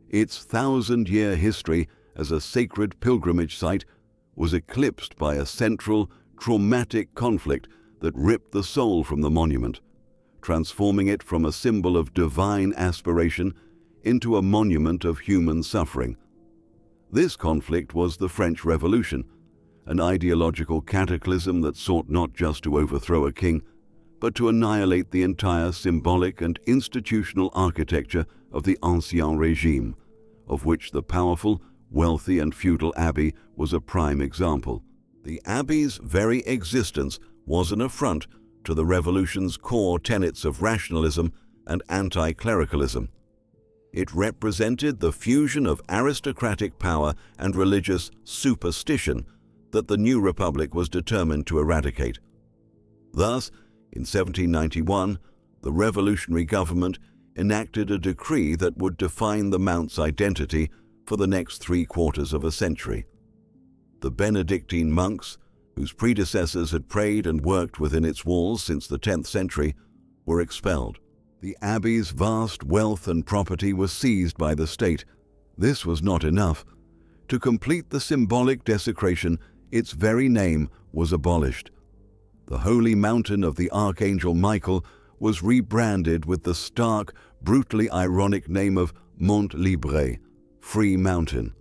Its 1,000-year history as a sacred pilgrimage site was eclipsed by a central, traumatic conflict that ripped the soul from the monument, transforming it from a symbol of divine aspiration into a monument of human suffering. This conflict was the French Revolution, an ideological cataclysm that sought not just to overthrow a king, but to annihilate the entire symbolic and institutional architecture of the Ancien Régime, of which the powerful, wealthy, and feudal abbey was a prime example. The abbey's very existence was an affront to the revolution's core tenets of rationalism and anti-clericalism. It represented the fusion of aristocratic power and religious superstition that the new republic was determined to eradicate. Thus, in 1791, the revolutionary government enacted a decree that would define the Mount's identity for the next 3/4 of a century. The Benedictine monks, whose predecessors had prayed and worked within its walls since the 10th century, were expelled. The abbey's vast wealth and property was seized by the state, This was not enough. To complete the symbolic desecration, its very name was abolished. The holy mountain of the Archangel Michael was rebranded with the stark, brutally ironic name of Mont Libre, Free Mountain.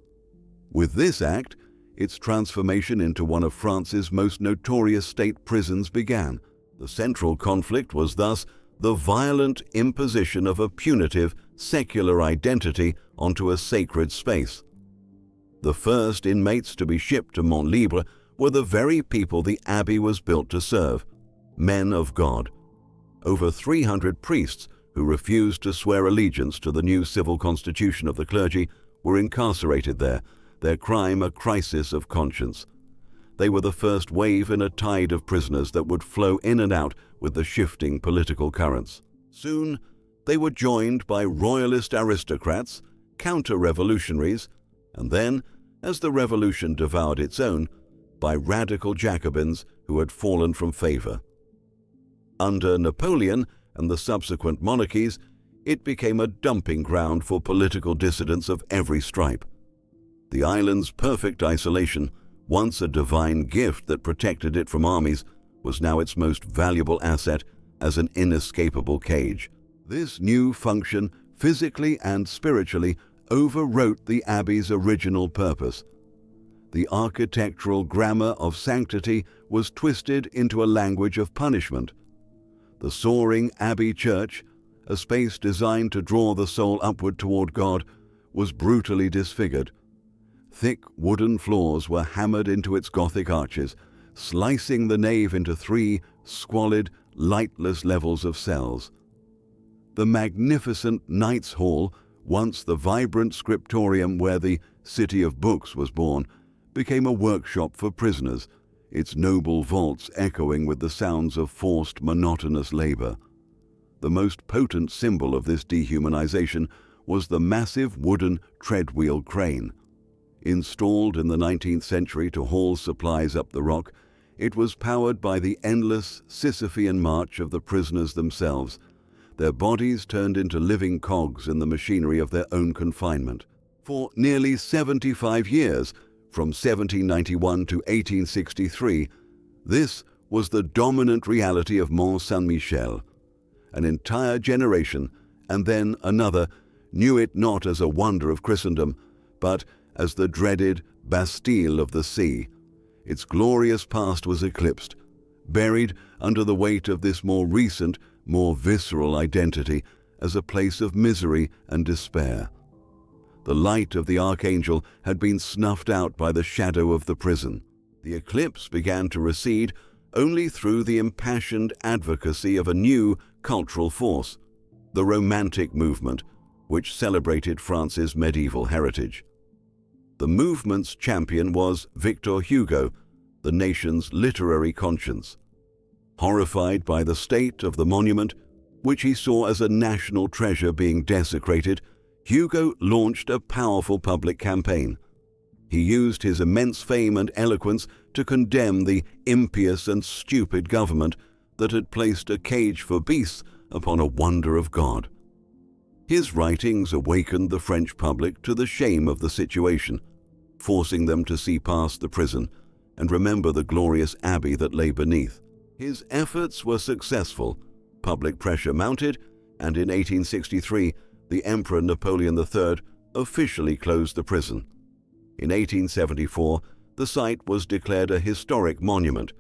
With this act, its transformation into one of France's most notorious state prisons began. The central conflict was thus the violent imposition of a punitive, secular identity onto a sacred space. The first inmates to be shipped to Mont Libre were the very people the Abbey was built to serve, men of God. Over 300 priests who refused to swear allegiance to the new civil constitution of the clergy were incarcerated there, their crime a crisis of conscience. They were the first wave in a tide of prisoners that would flow in and out with the shifting political currents. Soon, they were joined by royalist aristocrats, counter-revolutionaries, and then, as the revolution devoured its own, by radical Jacobins who had fallen from favor. Under Napoleon and the subsequent monarchies, it became a dumping ground for political dissidents of every stripe. The island's perfect isolation, once a divine gift that protected it from armies, was now its most valuable asset as an inescapable cage. This new function, physically and spiritually, overwrote the Abbey's original purpose. The architectural grammar of sanctity was twisted into a language of punishment. The soaring Abbey church, a space designed to draw the soul upward toward God, was brutally disfigured. Thick wooden floors were hammered into its Gothic arches, slicing the nave into 3 squalid, lightless levels of cells. The magnificent Knights' Hall, once the vibrant scriptorium where the City of Books was born, became a workshop for prisoners, its noble vaults echoing with the sounds of forced, monotonous labor. The most potent symbol of this dehumanization was the massive wooden treadwheel crane. Installed in the 19th century to haul supplies up the rock, it was powered by the endless Sisyphean march of the prisoners themselves, their bodies turned into living cogs in the machinery of their own confinement. For nearly 75 years, from 1791 to 1863, this was the dominant reality of Mont-Saint-Michel. An entire generation, and then another, knew it not as a wonder of Christendom, but as the dreaded Bastille of the sea. Its glorious past was eclipsed, buried under the weight of this more recent, more visceral identity as a place of misery and despair. The light of the Archangel had been snuffed out by the shadow of the prison. The eclipse began to recede only through the impassioned advocacy of a new cultural force, the Romantic movement, which celebrated France's medieval heritage. The movement's champion was Victor Hugo, the nation's literary conscience. Horrified by the state of the monument, which he saw as a national treasure being desecrated, Hugo launched a powerful public campaign. He used his immense fame and eloquence to condemn the impious and stupid government that had placed a cage for beasts upon a wonder of God. His writings awakened the French public to the shame of the situation, forcing them to see past the prison and remember the glorious abbey that lay beneath. His efforts were successful. Public pressure mounted, and in 1863, the Emperor Napoleon III officially closed the prison. In 1874, the site was declared a historic monument,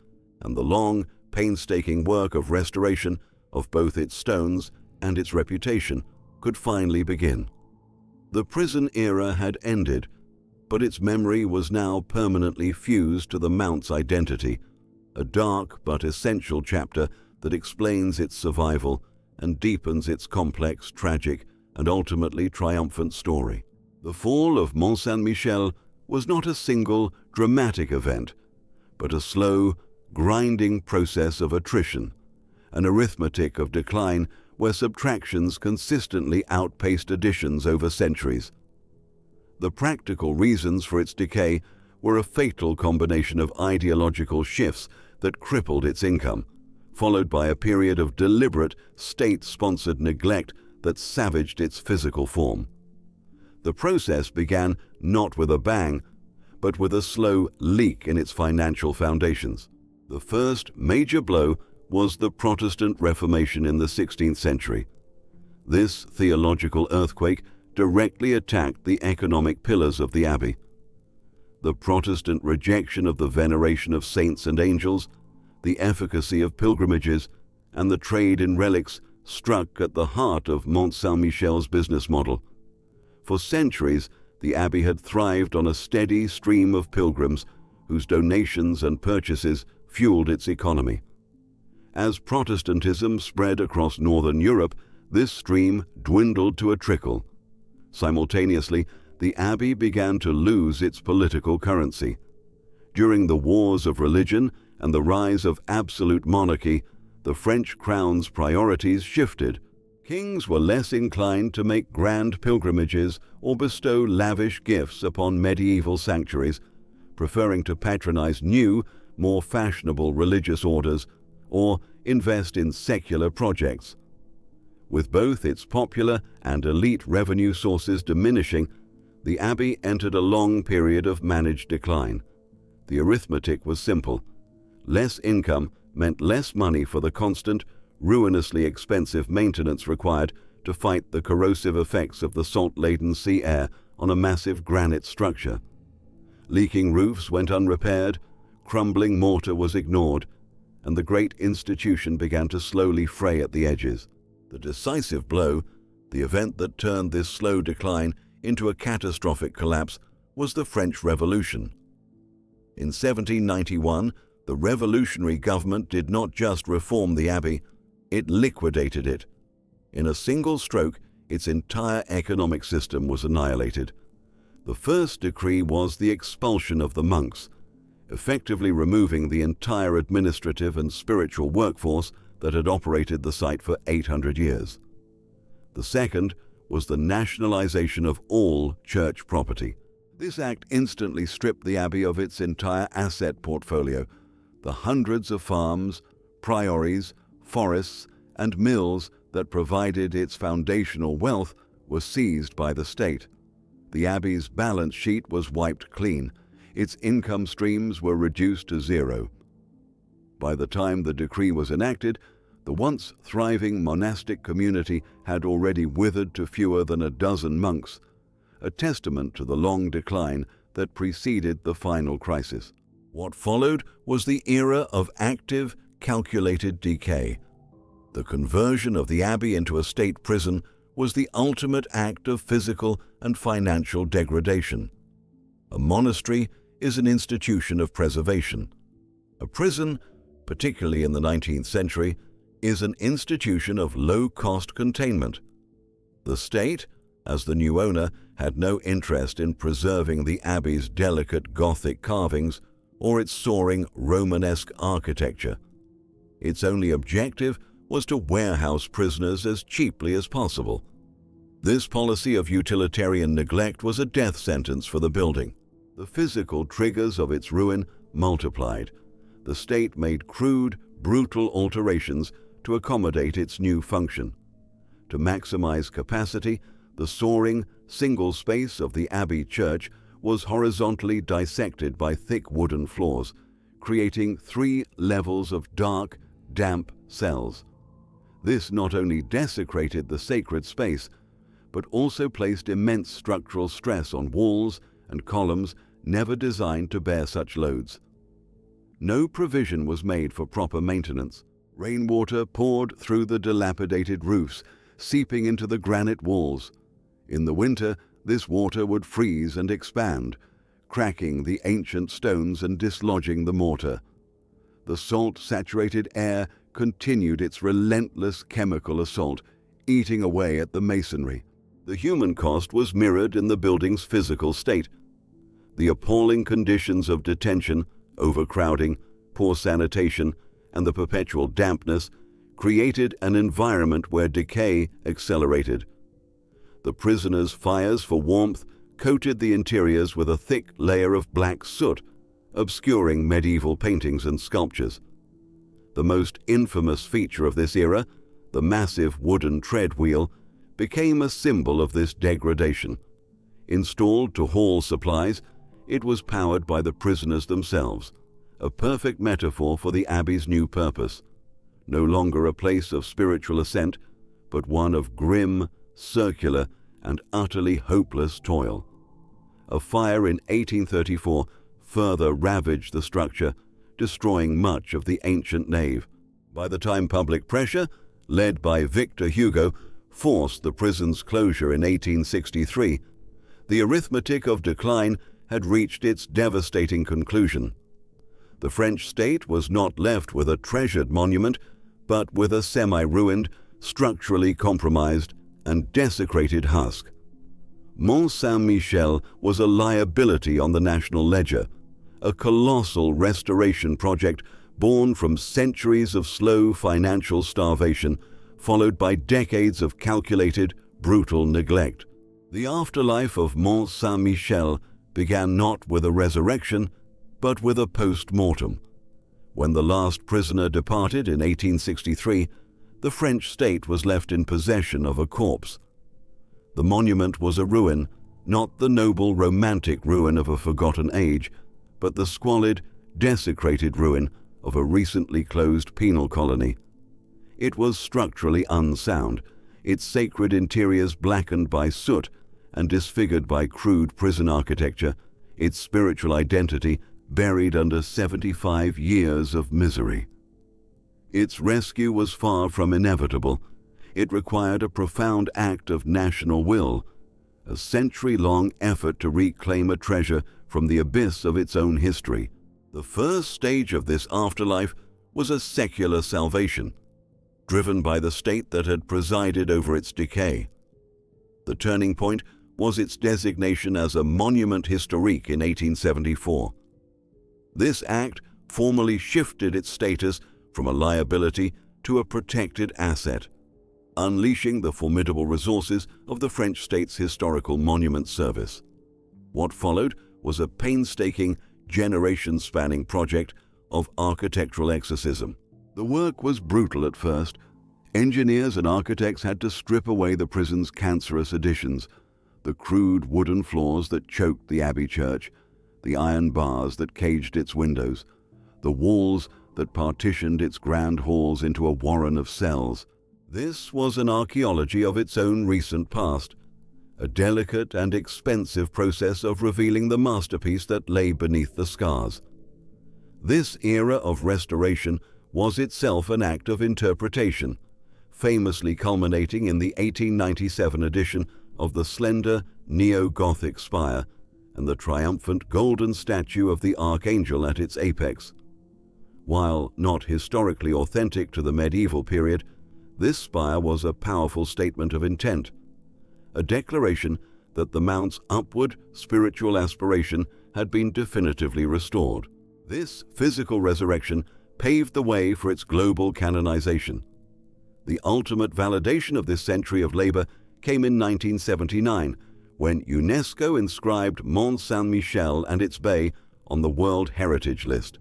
and the long, painstaking work of restoration of both its stones and its reputation could finally begin. The prison era had ended, but its memory was now permanently fused to the Mount's identity, a dark but essential chapter that explains its survival and deepens its complex, tragic, and ultimately triumphant story. The fall of Mont-Saint-Michel was not a single, dramatic event, but a slow, grinding process of attrition, an arithmetic of decline where subtractions consistently outpaced additions over centuries. The practical reasons for its decay were a fatal combination of ideological shifts that crippled its income, followed by a period of deliberate, state-sponsored neglect that savaged its physical form. The process began not with a bang, but with a slow leak in its financial foundations. The first major blow was the Protestant Reformation in the 16th century. This theological earthquake directly attacked the economic pillars of the Abbey. The Protestant rejection of the veneration of saints and angels, the efficacy of pilgrimages, and the trade in relics struck at the heart of Mont-Saint-Michel's business model. For centuries, the Abbey had thrived on a steady stream of pilgrims whose donations and purchases fueled its economy. As Protestantism spread across northern Europe, this stream dwindled to a trickle. Simultaneously, the Abbey began to lose its political currency. During the wars of religion and the rise of absolute monarchy, the French crown's priorities shifted. Kings were less inclined to make grand pilgrimages or bestow lavish gifts upon medieval sanctuaries, preferring to patronize new, more fashionable religious orders or invest in secular projects. With both its popular and elite revenue sources diminishing, the Abbey entered a long period of managed decline. The arithmetic was simple. Less income meant less money for the constant, ruinously expensive maintenance required to fight the corrosive effects of the salt-laden sea air on a massive granite structure. Leaking roofs went unrepaired, crumbling mortar was ignored, and the great institution began to slowly fray at the edges. The decisive blow, the event that turned this slow decline into a catastrophic collapse, was the French Revolution. In 1791, the revolutionary government did not just reform the Abbey, it liquidated it. In a single stroke, its entire economic system was annihilated. The first decree was the expulsion of the monks, effectively removing the entire administrative and spiritual workforce that had operated the site for 800 years. The second was the nationalization of all church property. This act instantly stripped the Abbey of its entire asset portfolio. The hundreds of farms, priories, forests, and mills that provided its foundational wealth were seized by the state. The Abbey's balance sheet was wiped clean. Its income streams were reduced to zero. By the time the decree was enacted, the once thriving monastic community had already withered to fewer than a dozen monks, a testament to the long decline that preceded the final crisis. What followed was the era of active, calculated decay. The conversion of the Abbey into a state prison was the ultimate act of physical and financial degradation. A monastery is an institution of preservation. A prison, particularly in the 19th century, is an institution of low-cost containment. The state, as the new owner, had no interest in preserving the Abbey's delicate Gothic carvings or its soaring Romanesque architecture. Its only objective was to warehouse prisoners as cheaply as possible. This policy of utilitarian neglect was a death sentence for the building. The physical triggers of its ruin multiplied. The state made crude, brutal alterations to accommodate its new function. To maximize capacity, the soaring, single space of the Abbey church was horizontally dissected by thick wooden floors, creating 3 levels of dark, damp cells. This not only desecrated the sacred space, but also placed immense structural stress on walls and columns never designed to bear such loads. No provision was made for proper maintenance. Rainwater poured through the dilapidated roofs, seeping into the granite walls. In the winter, this water would freeze and expand, cracking the ancient stones and dislodging the mortar. The salt-saturated air continued its relentless chemical assault, eating away at the masonry. The human cost was mirrored in the building's physical state. The appalling conditions of detention, overcrowding, poor sanitation, and the perpetual dampness created an environment where decay accelerated. The prisoners' fires for warmth coated the interiors with a thick layer of black soot, obscuring medieval paintings and sculptures. The most infamous feature of this era, the massive wooden tread wheel, became a symbol of this degradation. Installed to haul supplies, it was powered by the prisoners themselves, a perfect metaphor for the Abbey's new purpose. No longer a place of spiritual ascent, but one of grim, circular, and utterly hopeless toil. A fire in 1834 further ravaged the structure, destroying much of the ancient nave. By the time public pressure, led by Victor Hugo, forced the prison's closure in 1863, the arithmetic of decline had reached its devastating conclusion. The French state was not left with a treasured monument, but with a semi-ruined, structurally compromised, and desecrated husk. Mont-Saint-Michel was a liability on the national ledger, a colossal restoration project born from centuries of slow financial starvation, followed by decades of calculated, brutal neglect. The afterlife of Mont-Saint-Michel began not with a resurrection, but with a post-mortem. When the last prisoner departed in 1863, the French state was left in possession of a corpse. The monument was a ruin, not the noble romantic ruin of a forgotten age, but the squalid, desecrated ruin of a recently closed penal colony. It was structurally unsound, its sacred interiors blackened by soot and disfigured by crude prison architecture, its spiritual identity buried under 75 years of misery. Its rescue was far from inevitable. It required a profound act of national will, a century-long effort to reclaim a treasure from the abyss of its own history. The first stage of this afterlife was a secular salvation, driven by the state that had presided over its decay. The turning point was its designation as a monument historique in 1874. This act formally shifted its status from a liability to a protected asset, unleashing the formidable resources of the French state's historical monument service. What followed was a painstaking, generation-spanning project of architectural exorcism. The work was brutal at first. Engineers and architects had to strip away the prison's cancerous additions, the crude wooden floors that choked the Abbey church, the iron bars that caged its windows, the walls that partitioned its grand halls into a warren of cells. This was an archaeology of its own recent past, a delicate and expensive process of revealing the masterpiece that lay beneath the scars. This era of restoration was itself an act of interpretation, famously culminating in the 1897 edition of the slender neo-Gothic spire and the triumphant golden statue of the Archangel at its apex. While not historically authentic to the medieval period, this spire was a powerful statement of intent, a declaration that the Mount's upward spiritual aspiration had been definitively restored. This physical resurrection paved the way for its global canonization. The ultimate validation of this century of labor came in 1979, when UNESCO inscribed Mont-Saint-Michel and its bay on the World Heritage List.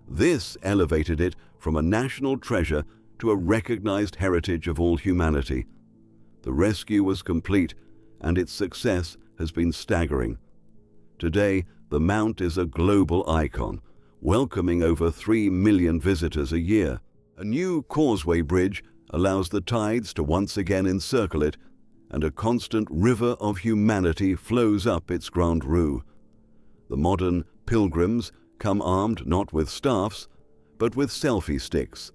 This elevated it from a national treasure to a recognized heritage of all humanity. The rescue was complete, and its success has been staggering. Today, the Mount is a global icon, welcoming over 3 million visitors a year. A new causeway bridge allows the tides to once again encircle it, and a constant river of humanity flows up its Grand Rue. The modern pilgrims come armed not with staffs, but with selfie sticks,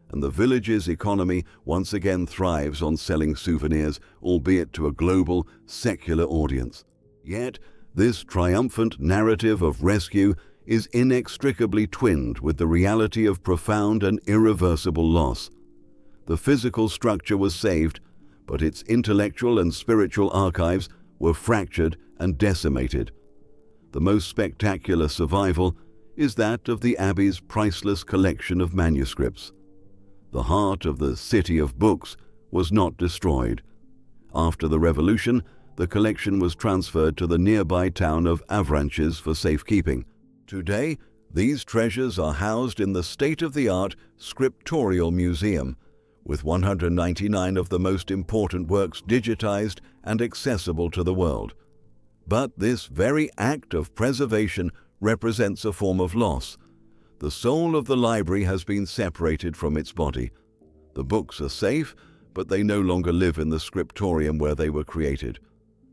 and the village's economy once again thrives on selling souvenirs, albeit to a global, secular audience. Yet, this triumphant narrative of rescue is inextricably twinned with the reality of profound and irreversible loss. The physical structure was saved, but its intellectual and spiritual archives were fractured and decimated. The most spectacular survival is that of the Abbey's priceless collection of manuscripts. The heart of the city of books was not destroyed. After the Revolution, the collection was transferred to the nearby town of Avranches for safekeeping. Today, these treasures are housed in the state-of-the-art Scriptorial Museum, with 199 of the most important works digitized and accessible to the world. But this very act of preservation represents a form of loss. The soul of the library has been separated from its body. The books are safe, but they no longer live in the scriptorium where they were created,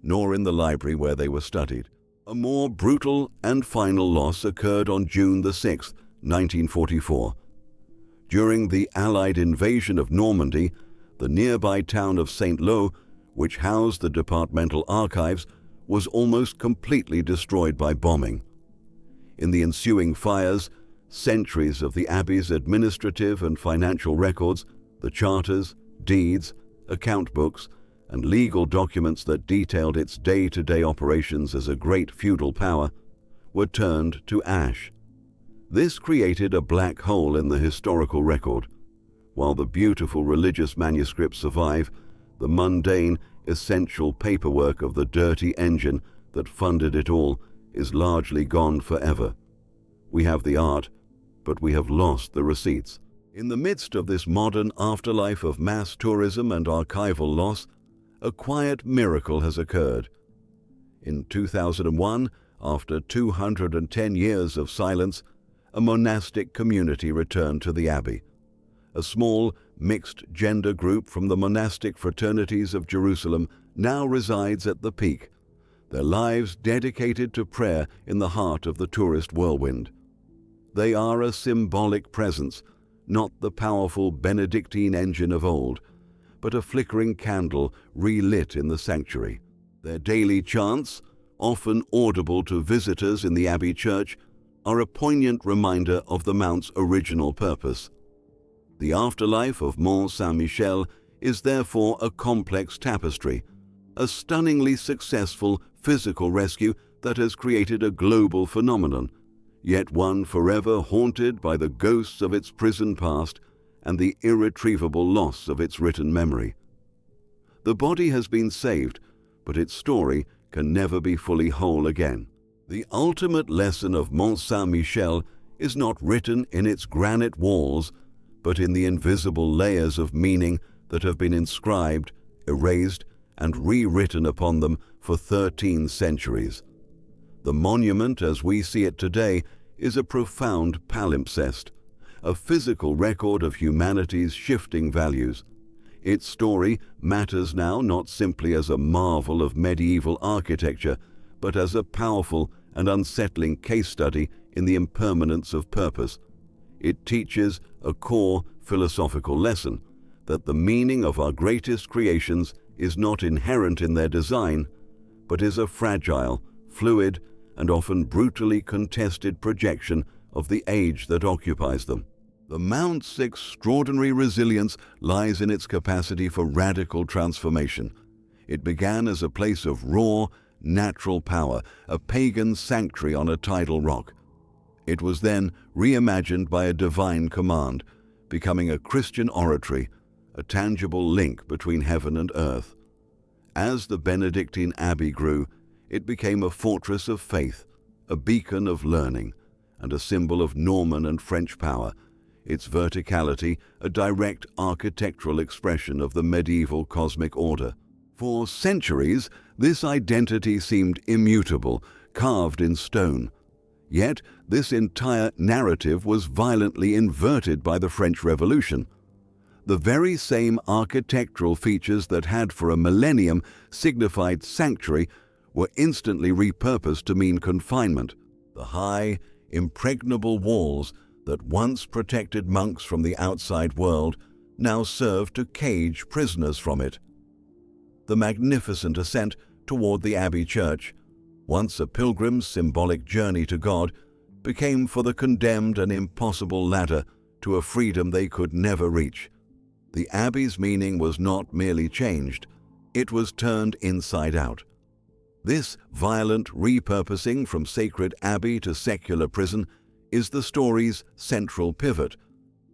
nor in the library where they were studied. A more brutal and final loss occurred on June the 6th, 1944. During the Allied invasion of Normandy, the nearby town of Saint-Lô, which housed the departmental archives, was almost completely destroyed by bombing. In the ensuing fires, centuries of the Abbey's administrative and financial records, the charters, deeds, account books, and legal documents that detailed its day-to-day operations as a great feudal power, were turned to ash. This created a black hole in the historical record. While the beautiful religious manuscripts survive, the mundane, essential paperwork of the dirty engine that funded it all is largely gone forever. We have the art, but we have lost the receipts. In the midst of this modern afterlife of mass tourism and archival loss, a quiet miracle has occurred. In 2001, after 210 years of silence, a monastic community returned to the Abbey. A small, mixed-gender group from the monastic fraternities of Jerusalem now resides at the Peak, their lives dedicated to prayer in the heart of the tourist whirlwind. They are a symbolic presence, not the powerful Benedictine engine of old, but a flickering candle relit in the sanctuary. Their daily chants, often audible to visitors in the Abbey church, are a poignant reminder of the Mount's original purpose. The afterlife of Mont-Saint-Michel is therefore a complex tapestry, a stunningly successful physical rescue that has created a global phenomenon, yet one forever haunted by the ghosts of its prison past and the irretrievable loss of its written memory. The body has been saved, but its story can never be fully whole again. The ultimate lesson of Mont-Saint-Michel is not written in its granite walls, but in the invisible layers of meaning that have been inscribed, erased, and rewritten upon them for 13 centuries. The monument, as we see it today, is a profound palimpsest, a physical record of humanity's shifting values. Its story matters now not simply as a marvel of medieval architecture, but as a powerful and unsettling case study in the impermanence of purpose. It teaches a core philosophical lesson that the meaning of our greatest creations is not inherent in their design, but is a fragile, fluid, and often brutally contested projection of the age that occupies them. The Mount's extraordinary resilience lies in its capacity for radical transformation. It began as a place of raw, natural power, a pagan sanctuary on a tidal rock. It was then reimagined by a divine command, becoming a Christian oratory, a tangible link between heaven and earth. As the Benedictine Abbey grew, it became a fortress of faith, a beacon of learning, and a symbol of Norman and French power, its verticality a direct architectural expression of the medieval cosmic order. For centuries, this identity seemed immutable, carved in stone. Yet, this entire narrative was violently inverted by the French Revolution. The very same architectural features that had for a millennium signified sanctuary were instantly repurposed to mean confinement. The high, impregnable walls that once protected monks from the outside world now served to cage prisoners from it. The magnificent ascent toward the Abbey church, once a pilgrim's symbolic journey to God, became for the condemned an impossible ladder to a freedom they could never reach. The Abbey's meaning was not merely changed, it was turned inside out. This violent repurposing from sacred abbey to secular prison is the story's central pivot,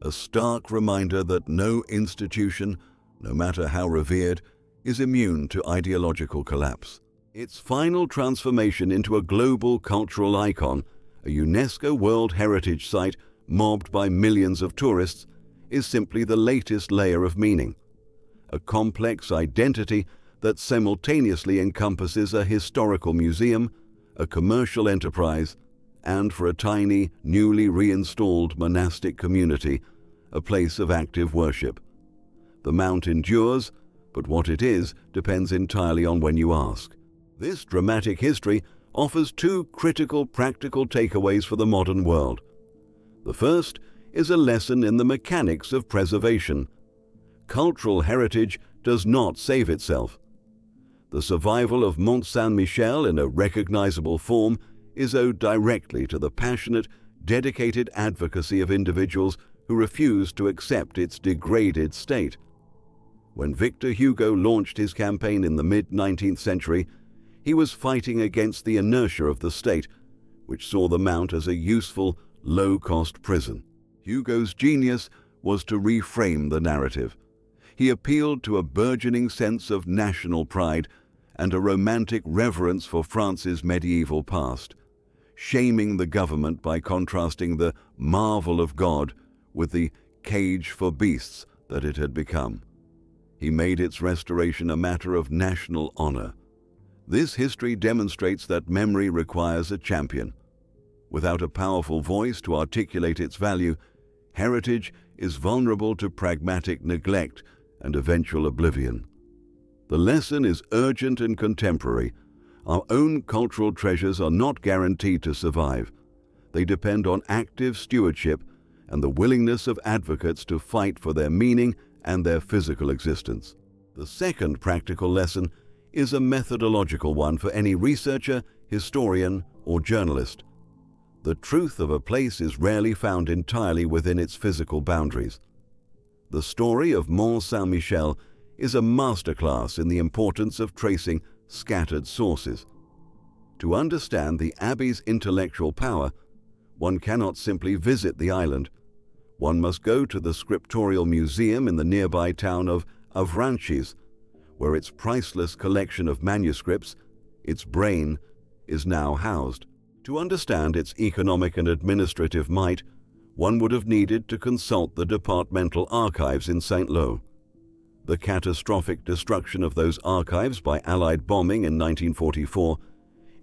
a stark reminder that no institution, no matter how revered, is immune to ideological collapse. Its final transformation into a global cultural icon, a UNESCO World Heritage Site mobbed by millions of tourists, is simply the latest layer of meaning. A complex identity that simultaneously encompasses a historical museum, a commercial enterprise, and for a tiny, newly reinstalled monastic community, a place of active worship. The mount endures, but what it is depends entirely on when you ask. This dramatic history offers two critical practical takeaways for the modern world. The first is a lesson in the mechanics of preservation. Cultural heritage does not save itself. The survival of Mont-Saint-Michel in a recognizable form is owed directly to the passionate, dedicated advocacy of individuals who refused to accept its degraded state. When Victor Hugo launched his campaign in the mid-19th century, he was fighting against the inertia of the state, which saw the Mount as a useful, low-cost prison. Hugo's genius was to reframe the narrative. He appealed to a burgeoning sense of national pride and a romantic reverence for France's medieval past, shaming the government by contrasting the marvel of God with the cage for beasts that it had become. He made its restoration a matter of national honor. This history demonstrates that memory requires a champion. Without a powerful voice to articulate its value, heritage is vulnerable to pragmatic neglect and eventual oblivion. The lesson is urgent and contemporary. Our own cultural treasures are not guaranteed to survive. They depend on active stewardship and the willingness of advocates to fight for their meaning and their physical existence. The second practical lesson is a methodological one for any researcher, historian, or journalist. The truth of a place is rarely found entirely within its physical boundaries. The story of Mont-Saint-Michel is a masterclass in the importance of tracing scattered sources. To understand the Abbey's intellectual power, one cannot simply visit the island. One must go to the scriptorial museum in the nearby town of Avranches, where its priceless collection of manuscripts, its brain, is now housed. To understand its economic and administrative might, one would have needed to consult the departmental archives in St. Lo. The catastrophic destruction of those archives by Allied bombing in 1944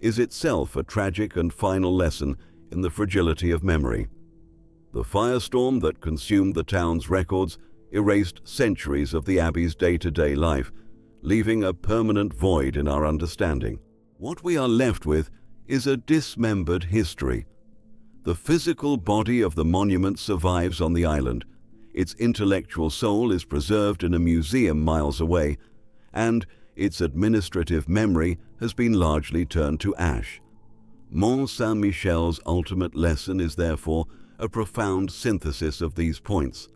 is itself a tragic and final lesson in the fragility of memory. The firestorm that consumed the town's records erased centuries of the Abbey's day-to-day life, leaving a permanent void in our understanding. What we are left with is a dismembered history. The physical body of the monument survives on the island. Its intellectual soul is preserved in a museum miles away, and its administrative memory has been largely turned to ash. Mont-Saint-Michel's ultimate lesson is therefore a profound synthesis of these points.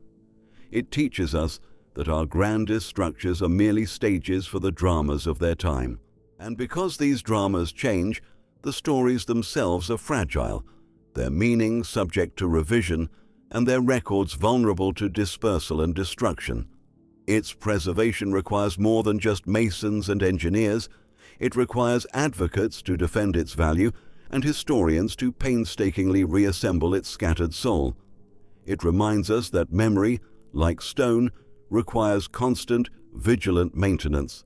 It teaches us that our grandest structures are merely stages for the dramas of their time. And because these dramas change, the stories themselves are fragile, their meaning subject to revision, and their records vulnerable to dispersal and destruction. Its preservation requires more than just masons and engineers. It requires advocates to defend its value and historians to painstakingly reassemble its scattered soul. It reminds us that memory, like stone, requires constant, vigilant maintenance.